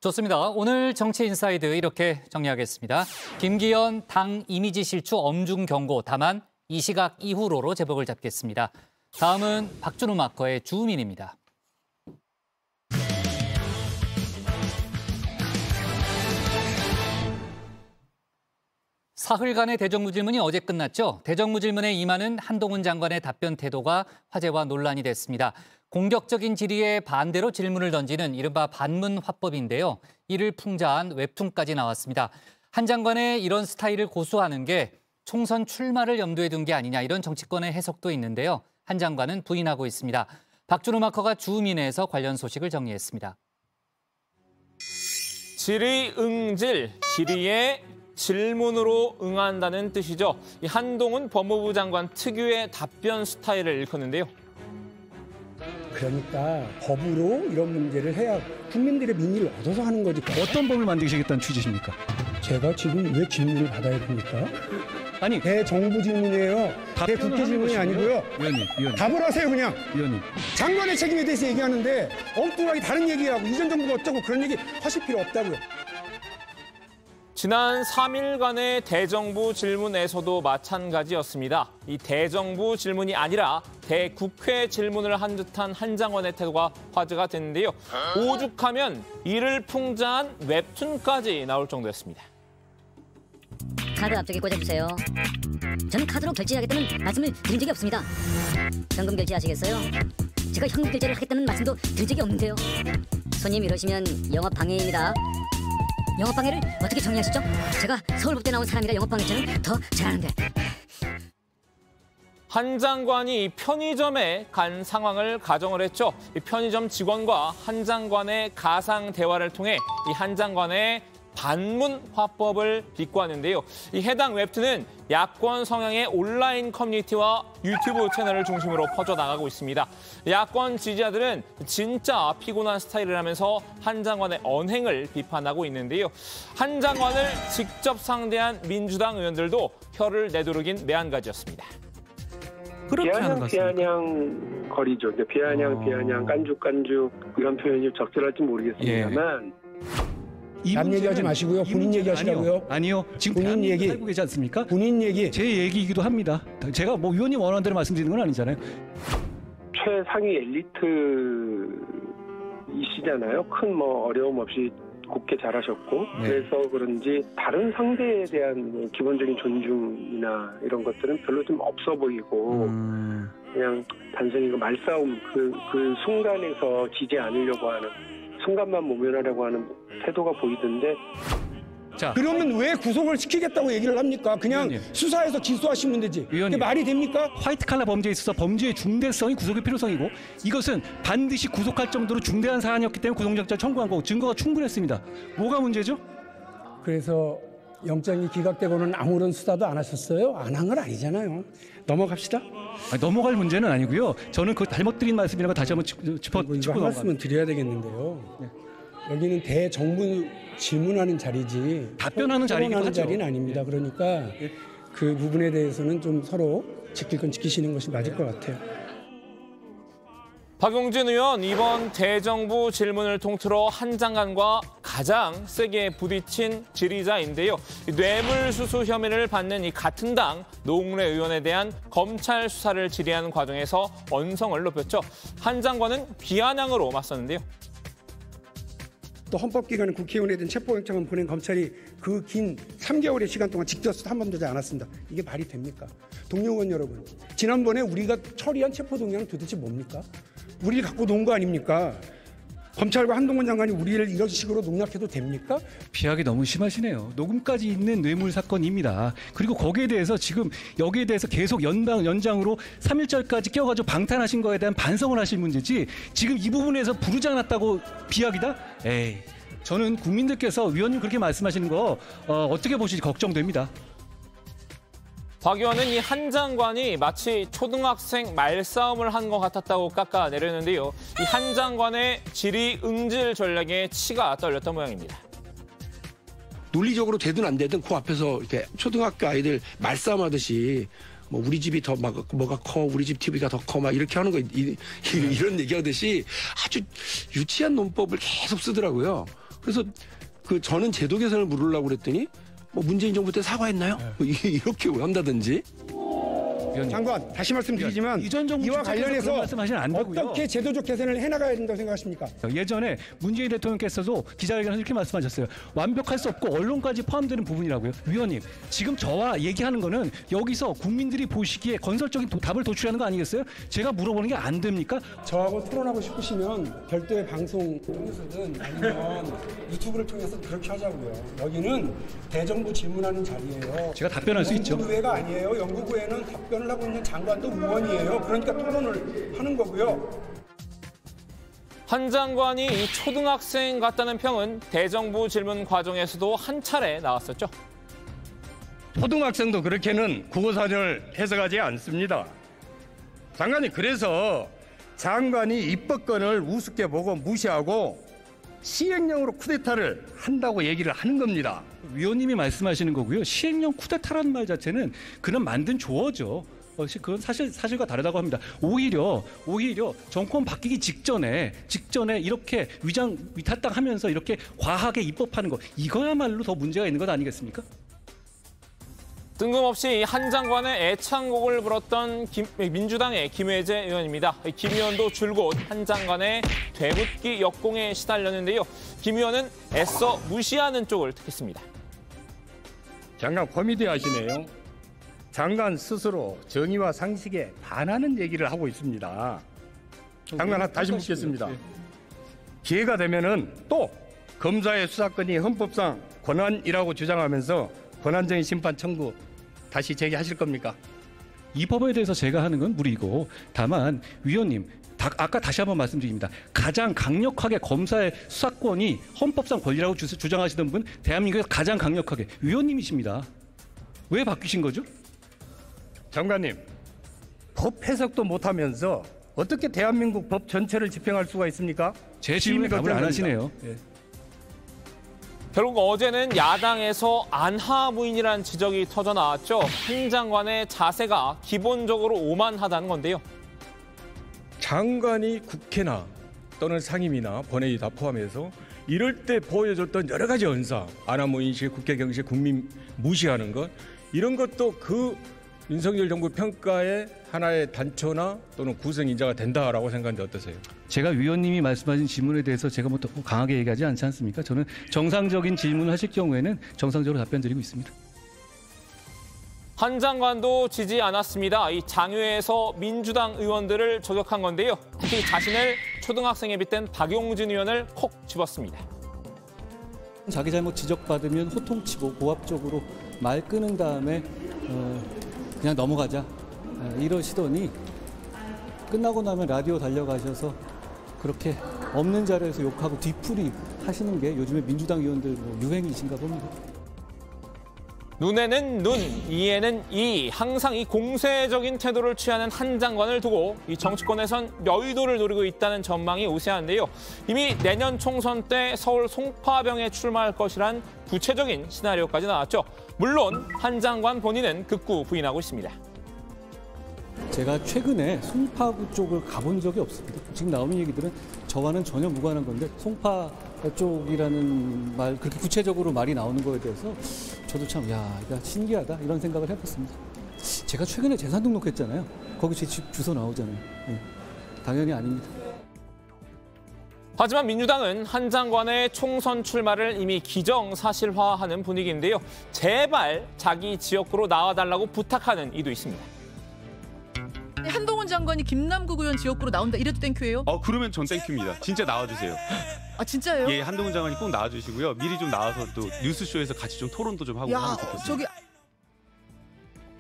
좋습니다. 오늘 정치인사이드 이렇게 정리하겠습니다. 김기현 당 이미지 실추 엄중 경고, 다만 이 시각 이후로로 제목을 잡겠습니다. 다음은 박준우 마커의 주민입니다. 사흘간의 대정부질문이 어제 끝났죠. 대정부질문에 임하는 한동훈 장관의 답변 태도가 화제와 논란이 됐습니다. 공격적인 질의에 반대로 질문을 던지는 이른바 반문 화법인데요. 이를 풍자한 웹툰까지 나왔습니다. 한 장관의 이런 스타일을 고수하는 게 총선 출마를 염두에 둔 게 아니냐, 이런 정치권의 해석도 있는데요. 한 장관은 부인하고 있습니다. 박준우 마커가 주민에서 관련 소식을 정리했습니다. 질의응질, 질의에 질문으로 응한다는 뜻이죠. 이 한동훈 법무부 장관 특유의 답변 스타일을 일컫는데요. 그러니까 법으로 이런 문제를 해야 국민들의 민의를 얻어서 하는 거지. 어떤 법을 만드시겠다는 취지십니까? 제가 지금 왜 질문을 받아야 됩니까? 아니, 대정부 질문이에요. 대국회 질문이 아니고요. 위원님. 답을 하세요, 그냥. 위원님. 장관의 책임에 대해서 얘기하는데 엉뚱하게 다른 얘기하고 이전 정부가 어쩌고 그런 얘기 하실 필요 없다고요. 지난 3일간의 대정부 질문에서도 마찬가지였습니다. 이 대정부 질문이 아니라 대국회 질문을 한 듯한 한 장관의 태도가 화제가 됐는데요. 오죽하면 이를 풍자한 웹툰까지 나올 정도였습니다. 카드 앞쪽에 꽂아주세요. 저는 카드로 결제하겠다는 말씀을 드린 적이 없습니다. 현금 결제하시겠어요? 제가 현금 결제를 하겠다는 말씀도 드린 적이 없는데요. 손님 이러시면 영업 방해입니다. 영업방해를 어떻게 정리하시죠? 제가 서울법대 나온 사람이라 영업방해 저는 더 잘하는데. 한 장관이 편의점에 간 상황을 가정을 했죠. 이 편의점 직원과 한 장관의 가상 대화를 통해 이 한 장관의 반문 화법을 비꼬았는데요. 이 해당 웹툰은 야권 성향의 온라인 커뮤니티와 유튜브 채널을 중심으로 퍼져나가고 있습니다. 야권 지지자들은 진짜 피곤한 스타일을 하면서 한 장관의 언행을 비판하고 있는데요. 한 장관을 직접 상대한 민주당 의원들도 혀를 내두르긴 매한가지였습니다. 비아냥 거리죠. 비아냥 깐죽 이런 표현이 적절할지 모르겠습니다만. 남 얘기하지 마시고요. 본인 얘기하시라고요. 아니요. 지금 본인 얘기 살고 계시 않습니까? 본인 얘기. 제 얘기이기도 합니다. 제가 뭐 위원님 원하는 대로 말씀드리는 건 아니잖아요. 최상위 엘리트이시잖아요. 큰 뭐 어려움 없이 곱게 잘하셨고 그래서 그런지 다른 상대에 대한 기본적인 존중이나 이런 것들은 별로 좀 없어 보이고 그냥 단순히 그 말싸움 그 순간에서 지지 않으려고 하는 순간만 모면하려고 하는 태도가 보이던데. 자, 그러면 왜 구속을 시키겠다고 얘기를 합니까? 그냥 위원님. 수사해서 기소하시면 되지. 그게 말이 됩니까? 화이트 칼라 범죄에 있어서 범죄의 중대성이 구속의 필요성이고 이것은 반드시 구속할 정도로 중대한 사안이었기 때문에 구속영장 청구한 거고 증거가 충분했습니다. 뭐가 문제죠? 그래서 영장이 기각되고는 아무런 수사도 안 하셨어요? 안 한 건 아니잖아요. 넘어갑시다. 넘어갈 문제는 아니고요. 저는 그 잘못드린 말씀이라는 거 다시 한번 짚고 한 말씀은 드려야 되겠는데요. 네. 여기는 대정부 질문하는 자리지 답변하는 자리는 아닙니다. 그러니까 그 부분에 대해서는 좀 서로 지킬 건 지키시는 것이 맞을 것 같아요. 박용진 의원 이번 대정부 질문을 통틀어 한 장관과 가장 세게 부딪힌 지리자인데요. 뇌물수수 혐의를 받는 이 같은 당 노웅래 의원에 대한 검찰 수사를 질의하는 과정에서 언성을 높였죠. 한 장관은 비아냥으로 맞섰는데요. 또 헌법기관에 국회의원에 대한 체포영장을 보낸 검찰이 그 긴 3개월의 시간 동안 직접 수사 한 번도 하지 않았습니다. 이게 말이 됩니까? 동료 의원 여러분, 지난번에 우리가 처리한 체포동의안은 도대체 뭡니까? 우리를 갖고 논 거 아닙니까? 검찰과 한동훈 장관이 우리를 이런 식으로 농락해도 됩니까? 비하기 너무 심하시네요. 녹음까지 있는 뇌물 사건입니다. 그리고 거기에 대해서 지금 여기에 대해서 계속 연장으로 3.1절까지 껴가지고 방탄하신 거에 대한 반성을 하실 문제지 지금 이 부분에서 부르지 않았다고 비하기다? 에이, 저는 국민들께서 위원님 그렇게 말씀하시는 거 어떻게 보실지 걱정됩니다. 박 의원은 이 한 장관이 마치 초등학생 말싸움을 한 것 같았다고 깎아내렸는데요. 이 한 장관의 질의 응질 전략에 치가 떨렸던 모양입니다. 논리적으로 되든 안 되든 그 앞에서 이렇게 초등학교 아이들 말싸움하듯이 뭐 우리 집이 더 뭐가 커, 우리 집 TV가 더 커, 막 이렇게 하는 거 이런 얘기하듯이 아주 유치한 논법을 계속 쓰더라고요. 그래서 저는 제도 개선을 물으려고 그랬더니 뭐 문재인 정부 때 사과했나요? 뭐 이렇게 한다든지. 장관, 다시 말씀드리지만 이와 관련해서 어떻게 제도적 개선을 해나가야 된다고 생각하십니까? 예전에 문재인 대통령께서도 기자회견에서 이렇게 말씀하셨어요. 완벽할 수 없고 언론까지 포함되는 부분이라고요. 위원님, 지금 저와 얘기하는 거는 여기서 국민들이 보시기에 건설적인 답을 도출하는 거 아니겠어요? 제가 물어보는 게 안 됩니까? 저하고 토론하고 싶으시면 별도의 방송 통해서든 아니면 유튜브를 통해서 그렇게 하자고요. 여기는 대정부 질문하는 자리예요. 제가 답변할 수 있죠. 연구부회가 아니에요. 연구부회는 답변을 하고 있는 장관도 의원이에요. 그러니까 토론을 하는 거고요. 한 장관이 이 초등학생 같다는 평은 대정부 질문 과정에서도 한 차례 나왔었죠. 초등학생도 그렇게는 국어사전을 해석하지 않습니다. 장관이 그래서 장관이 입법권을 우습게 보고 무시하고 시행령으로 쿠데타를 한다고 얘기를 하는 겁니다. 위원님이 말씀하시는 거고요. 시행령 쿠데타라는 말 자체는 그는 만든 조어죠. 그건 사실과 다르다고 합니다. 오히려 정권 바뀌기 직전에 이렇게 위탁당하면서 이렇게 과하게 입법하는 거 이거야말로 더 문제가 있는 것 아니겠습니까? 뜬금없이 한 장관의 애창곡을 불었던 민주당의 김혜재 의원입니다. 김 의원도 줄곧 한 장관의 되묻기 역공에 시달렸는데요. 김 의원은 애써 무시하는 쪽을 택했습니다. 장관 코미디 하시네요. 장관 스스로 정의와 상식에 반하는 얘기를 하고 있습니다. 장관 다시 묻겠습니다. 기회가 되면은 또 검사의 수사권이 헌법상 권한이라고 주장하면서 권한쟁의 심판 청구 다시 제기하실 겁니까? 이 법에 대해서 제가 하는 건 무리고 다만 위원님 아까 다시 한번 말씀드립니다. 가장 강력하게 검사의 수사권이 헌법상 권리라고 주장하시던 분 대한민국에서 가장 강력하게 위원님이십니다. 왜 바뀌신 거죠? 장관님, 법 해석도 못하면서 어떻게 대한민국 법 전체를 집행할 수가 있습니까? 제 질문에 답을 안 하시네요. 예. 결국 어제는 야당에서 안하무인이라는 지적이 터져 나왔죠. 한 장관의 자세가 기본적으로 오만하다는 건데요. 장관이 국회나 또는 상임위나 본회의 다 포함해서 이럴 때 보여줬던 여러 가지 언사, 안하무인식, 국회 경식, 국민 무시하는 것 이런 것도 그 윤석열 정부 평가의 하나의 단초나 또는 구성인자가 된다라고 생각하는데 어떠세요? 제가 위원님이 말씀하신 질문에 대해서 제가 뭐 강하게 얘기하지 않지 않습니까? 저는 정상적인 질문을 하실 경우에는 정상적으로 답변 드리고 있습니다. 한 장관도 지지 않았습니다. 이 장외에서 민주당 의원들을 저격한 건데요. 특히 자신을 초등학생에 빗댄 박용진 의원을 콕 집었습니다. 자기 잘못 지적받으면 호통치고 고압적으로 말 끊은 다음에 그냥 넘어가자 이러시더니 끝나고 나면 라디오 달려가셔서 그렇게 없는 자리에서 욕하고 뒤풀이 하시는 게 요즘에 민주당 의원들 뭐 유행이신가 봅니다. 눈에는 눈, 이에는 이, 항상 이 공세적인 태도를 취하는 한 장관을 두고 이 정치권에선 여의도를 노리고 있다는 전망이 우세한데요. 이미 내년 총선 때 서울 송파병에 출마할 것이란 구체적인 시나리오까지 나왔죠. 물론 한 장관 본인은 극구 부인하고 있습니다. 제가 최근에 송파구 쪽을 가본 적이 없습니다. 지금 나오는 얘기들은 저와는 전혀 무관한 건데 송파 쪽이라는 말, 그렇게 구체적으로 말이 나오는 거에 대해서 저도 참, 야, 이거 신기하다 이런 생각을 해봤습니다. 제가 최근에 재산 등록했잖아요. 거기 제 집 주소 나오잖아요. 네. 당연히 아닙니다. 하지만 민주당은 한 장관의 총선 출마를 이미 기정사실화하는 분위기인데요. 제발 자기 지역구로 나와달라고 부탁하는 이도 있습니다. 한동훈 장관이 김남국 의원 지역구로 나온다 이래도 땡큐예요? 그러면 전 땡큐입니다. 진짜 나와주세요. 아 진짜요? 예, 한동훈 장관이 꼭 나와주시고요. 미리 좀 나와서 또 뉴스쇼에서 같이 좀 토론도 좀 하고 하면 좋겠습니다. 저기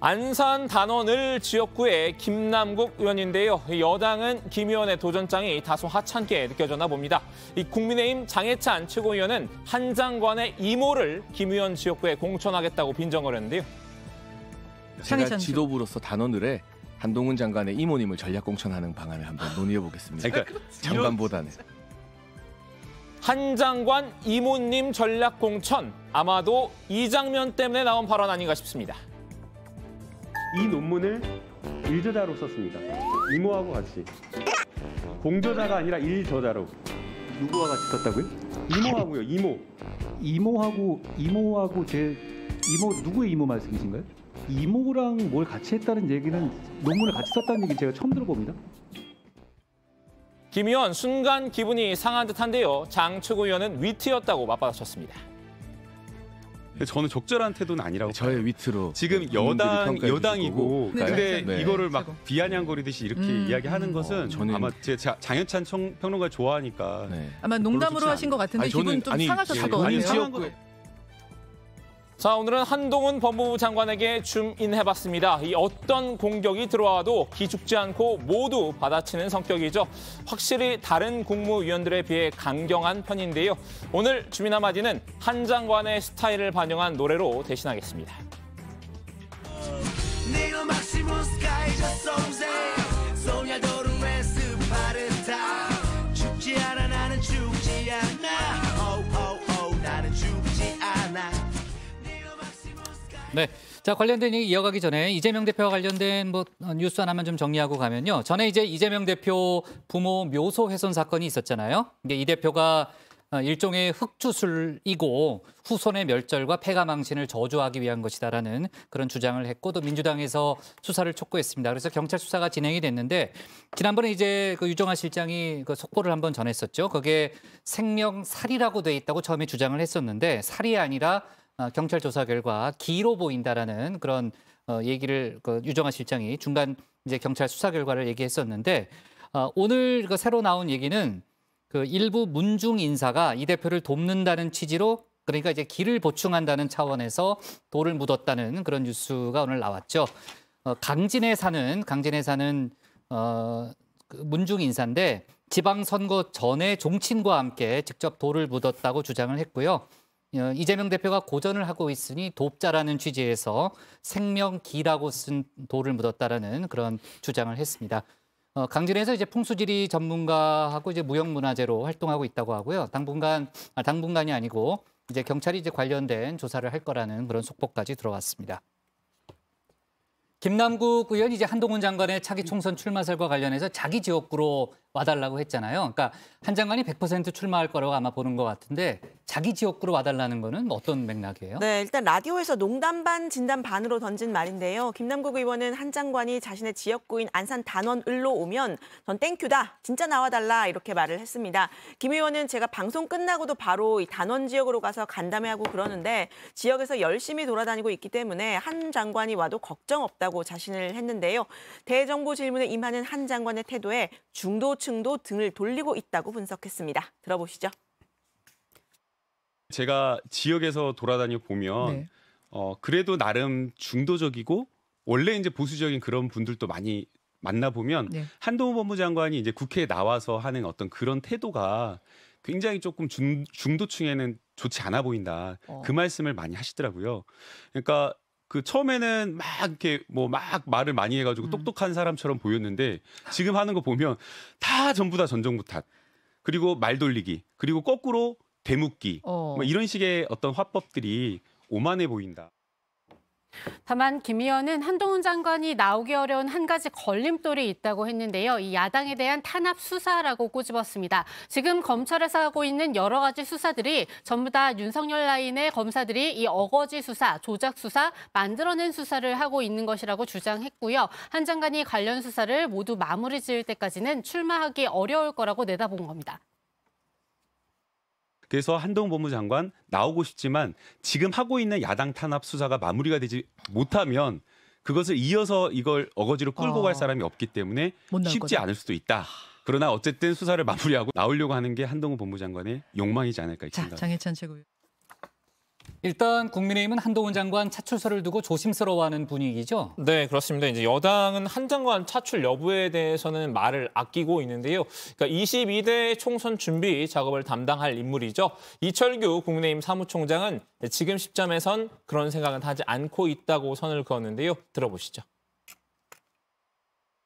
안산 단원을 지역구의 김남국 의원인데요. 여당은 김 의원의 도전장이 다소 하찮게 느껴졌나 봅니다. 이 국민의힘 장해찬 최고위원은 한 장관의 이모를 김 의원 지역구에 공천하겠다고 빈정거렸는데요. 제가 지도부로서 단원을에 한동훈 장관의 이모님을 전략 공천하는 방안을 한번 논의해 보겠습니다. 그러니까 장관보다는. 한 장관 이모님 전략 공천, 아마도 이 장면 때문에 나온 발언 아닌가 싶습니다. 이 논문을 일저자로 썼습니다. 이모하고 같이. 공저자가 아니라 일저자로. 누구와 같이 썼다고요? 이모하고요. 이모. 이모하고 제 이모 누구의 이모 말씀이신가요? 이모랑 뭘 같이 했다는 얘기는 논문을 같이 썼다는 얘기 제가 처음 들어봅니다. 김 의원 순간 기분이 상한 듯한데요. 장 최고위원은 위트였다고 맞받아쳤습니다. 저는 적절한 태도는 아니라고. 저의 위트로 지금 여당이고 근데 이거를 막 비아냥거리듯이 이렇게 이야기하는 것은 아마 제가 장현찬 평론가 좋아하니까 아마 농담으로 하신 것 같은데 기분 좀 상하셨을 것 같아요. 자, 오늘은 한동훈 법무부 장관에게 줌인해봤습니다. 이 어떤 공격이 들어와도 기죽지 않고 모두 받아치는 성격이죠. 확실히 다른 국무위원들에 비해 강경한 편인데요. 오늘 줌인 한마디는 한 장관의 스타일을 반영한 노래로 대신하겠습니다. 죽지 않아 나는 죽지 않아 나는 죽지 않아. 네. 자, 관련된 얘기 이어가기 전에 이재명 대표와 관련된 뉴스 하나만 좀 정리하고 가면요. 전에 이제 이재명 대표 부모 묘소 훼손 사건이 있었잖아요. 이게 이 대표가 일종의 흑주술이고 후손의 멸절과 폐가망신을 저주하기 위한 것이다라는 그런 주장을 했고 또 민주당에서 수사를 촉구했습니다. 그래서 경찰 수사가 진행이 됐는데 지난번에 이제 그 유정아 실장이 그 속보를 한번 전했었죠. 그게 생명살이라고 돼 있다고 처음에 주장을 했었는데 살이 아니라 경찰 조사 결과 기로 보인다라는 그런 얘기를 그 유정아 실장이 중간 이제 경찰 수사 결과를 얘기했었는데 오늘 그 새로 나온 얘기는 그 일부 문중 인사가 이 대표를 돕는다는 취지로 그러니까 이제 기를 보충한다는 차원에서 돌을 묻었다는 그런 뉴스가 오늘 나왔죠. 강진에 사는 그 문중 인사인데 지방선거 전에 종친과 함께 직접 돌을 묻었다고 주장을 했고요. 이재명 대표가 고전을 하고 있으니 돕자라는 취지에서 생명기라고 쓴 돌을 묻었다라는 그런 주장을 했습니다. 강진에서 이제 풍수지리 전문가하고 이제 무형문화재로 활동하고 있다고 하고요. 당분간이 아니고 이제 경찰이 이제 관련된 조사를 할 거라는 그런 속보까지 들어왔습니다. 김남국 의원이 이제 한동훈 장관의 차기 총선 출마설과 관련해서 자기 지역구로 와달라고 했잖아요. 그러니까 한 장관이 100% 출마할 거라고 아마 보는 것 같은데 자기 지역구로 와달라는 거는 어떤 맥락이에요? 네, 일단 라디오에서 농담 반 진담 반으로 던진 말인데요. 김남국 의원은 한 장관이 자신의 지역구인 안산 단원을로 오면 전 땡큐다, 진짜 나와달라 이렇게 말을 했습니다. 김 의원은 제가 방송 끝나고도 바로 이 단원 지역으로 가서 간담회하고 그러는데 지역에서 열심히 돌아다니고 있기 때문에 한 장관이 와도 걱정 없다고 자신을 했는데요. 대정부 질문에 임하는 한 장관의 태도에 중도층도 등을 돌리고 있다고 분석했습니다. 들어보시죠. 제가 지역에서 돌아다녀 보면 그래도 나름 중도적이고 원래 이제 보수적인 그런 분들도 많이 만나 보면 한동훈 법무장관이 이제 국회에 나와서 하는 어떤 그런 태도가 굉장히 조금 중도층에는 좋지 않아 보인다. 그 말씀을 많이 하시더라고요. 그러니까 그 처음에는 막 이렇게 뭐 막 말을 많이 해가지고 똑똑한 사람처럼 보였는데 지금 하는 거 보면 다 전부 다 전 정부 탓. 그리고 말 돌리기. 그리고 거꾸로 되묻기. 뭐 이런 식의 어떤 화법들이 오만해 보인다. 다만 김 의원은 한동훈 장관이 나오기 어려운 한 가지 걸림돌이 있다고 했는데요. 이 야당에 대한 탄압 수사라고 꼬집었습니다. 지금 검찰에서 하고 있는 여러 가지 수사들이 전부 다 윤석열 라인의 검사들이 이 어거지 수사, 조작 수사, 만들어낸 수사를 하고 있는 것이라고 주장했고요. 한 장관이 관련 수사를 모두 마무리 지을 때까지는 출마하기 어려울 거라고 내다본 겁니다. 그래서 한동훈 법무장관 나오고 싶지만 지금 하고 있는 야당 탄압 수사가 마무리가 되지 못하면 그것을 이어서 이걸 어거지로 끌고 갈 사람이 없기 때문에 쉽지 않을 수도 있다. 그러나 어쨌든 수사를 마무리하고 나오려고 하는 게 한동훈 법무장관의 욕망이지 않을까 생각합니다. 장혜찬 최고위원. 일단 국민의힘은 한동훈 장관 차출설을 두고 조심스러워하는 분위기죠. 네, 그렇습니다. 이제 여당은 한 장관 차출 여부에 대해서는 말을 아끼고 있는데요. 그러니까 22대 총선 준비 작업을 담당할 인물이죠. 이철규 국민의힘 사무총장은 지금 시점에선 그런 생각은 하지 않고 있다고 선을 그었는데요. 들어보시죠.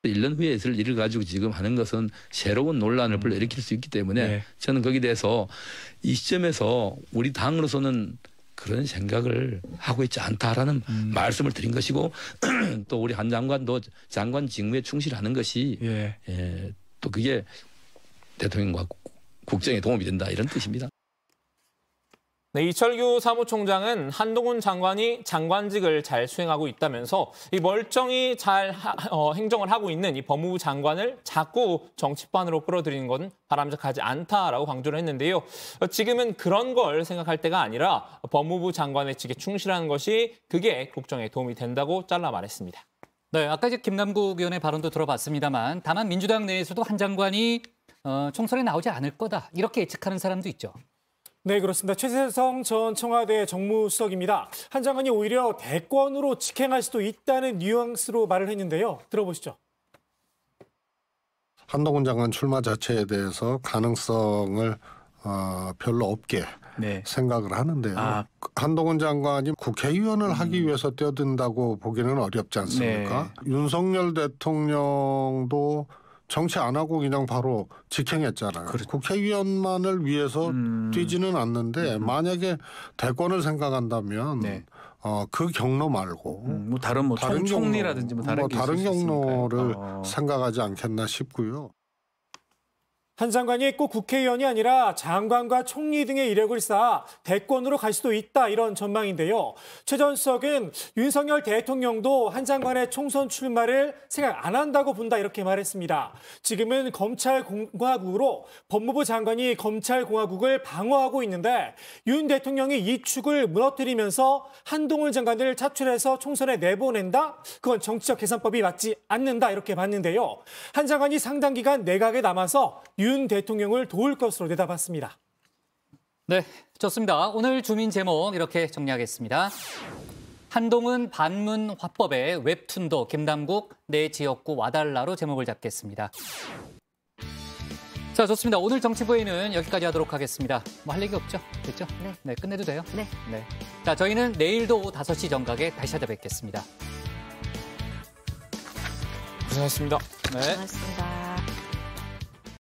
1년 후에 있을 일을 가지고 지금 하는 것은 새로운 논란을 불러일으킬 수 있기 때문에 저는 거기에 대해서 이 시점에서 우리 당으로서는 그런 생각을 하고 있지 않다라는 말씀을 드린 것이고 또 우리 한 장관도 장관 직무에 충실하는 것이 또 그게 대통령과 국정에 도움이 된다 이런 뜻입니다. 네, 이철규 사무총장은 한동훈 장관이 장관직을 잘 수행하고 있다면서 이 멀쩡히 잘 행정을 하고 있는 이 법무부 장관을 자꾸 정치판으로 끌어들이는 건 바람직하지 않다라고 강조를 했는데요. 지금은 그런 걸 생각할 때가 아니라 법무부 장관의 직에 충실하는 것이 그게 국정에 도움이 된다고 잘라 말했습니다. 네, 아까 이제 김남국 의원의 발언도 들어봤습니다만 다만 민주당 내에서도 한 장관이 총선에 나오지 않을 거다 이렇게 예측하는 사람도 있죠. 네, 그렇습니다. 최재성 전 청와대 정무수석입니다. 한 장관이 오히려 대권으로 직행할 수도 있다는 뉘앙스로 말을 했는데요. 들어보시죠. 한동훈 장관 출마 자체에 대해서 가능성을 별로 없게 생각을 하는데요. 한동훈 장관이 국회의원을 하기 위해서 뛰어든다고 보기는 어렵지 않습니까? 윤석열 대통령도 정치 안 하고 그냥 바로 직행했잖아요. 국회의원만을 위해서 뛰지는 않는데 만약에 대권을 생각한다면 그 경로 말고 다른 총리라든지 다른 경로를 생각하지 않겠나 싶고요. 한 장관이 꼭 국회의원이 아니라 장관과 총리 등의 이력을 쌓아 대권으로 갈 수도 있다 이런 전망인데요. 최 전 수석은 윤석열 대통령도 한 장관의 총선 출마를 생각 안 한다고 본다 이렇게 말했습니다. 지금은 검찰공화국으로 법무부 장관이 검찰공화국을 방어하고 있는데 윤 대통령이 이 축을 무너뜨리면서 한동훈 장관을 차출해서 총선에 내보낸다? 그건 정치적 계산법이 맞지 않는다 이렇게 봤는데요. 한 장관이 상당 기간 내각에 남아서 윤 대통령을 도울 것으로 내다봤습니다. 네, 좋습니다. 오늘 주민 제목 이렇게 정리하겠습니다. 한동훈 반문 화법에 웹툰도 김남국 내 지역구 와달라로 제목을 잡겠습니다. 자, 좋습니다. 오늘 정치부에는 여기까지 하도록 하겠습니다. 뭐 할 얘기 없죠? 됐죠? 네, 끝내도 돼요? 네. 자, 저희는 내일도 오후 5시 정각에 다시 찾아뵙겠습니다. 고생하셨습니다. 네. 고맙습니다.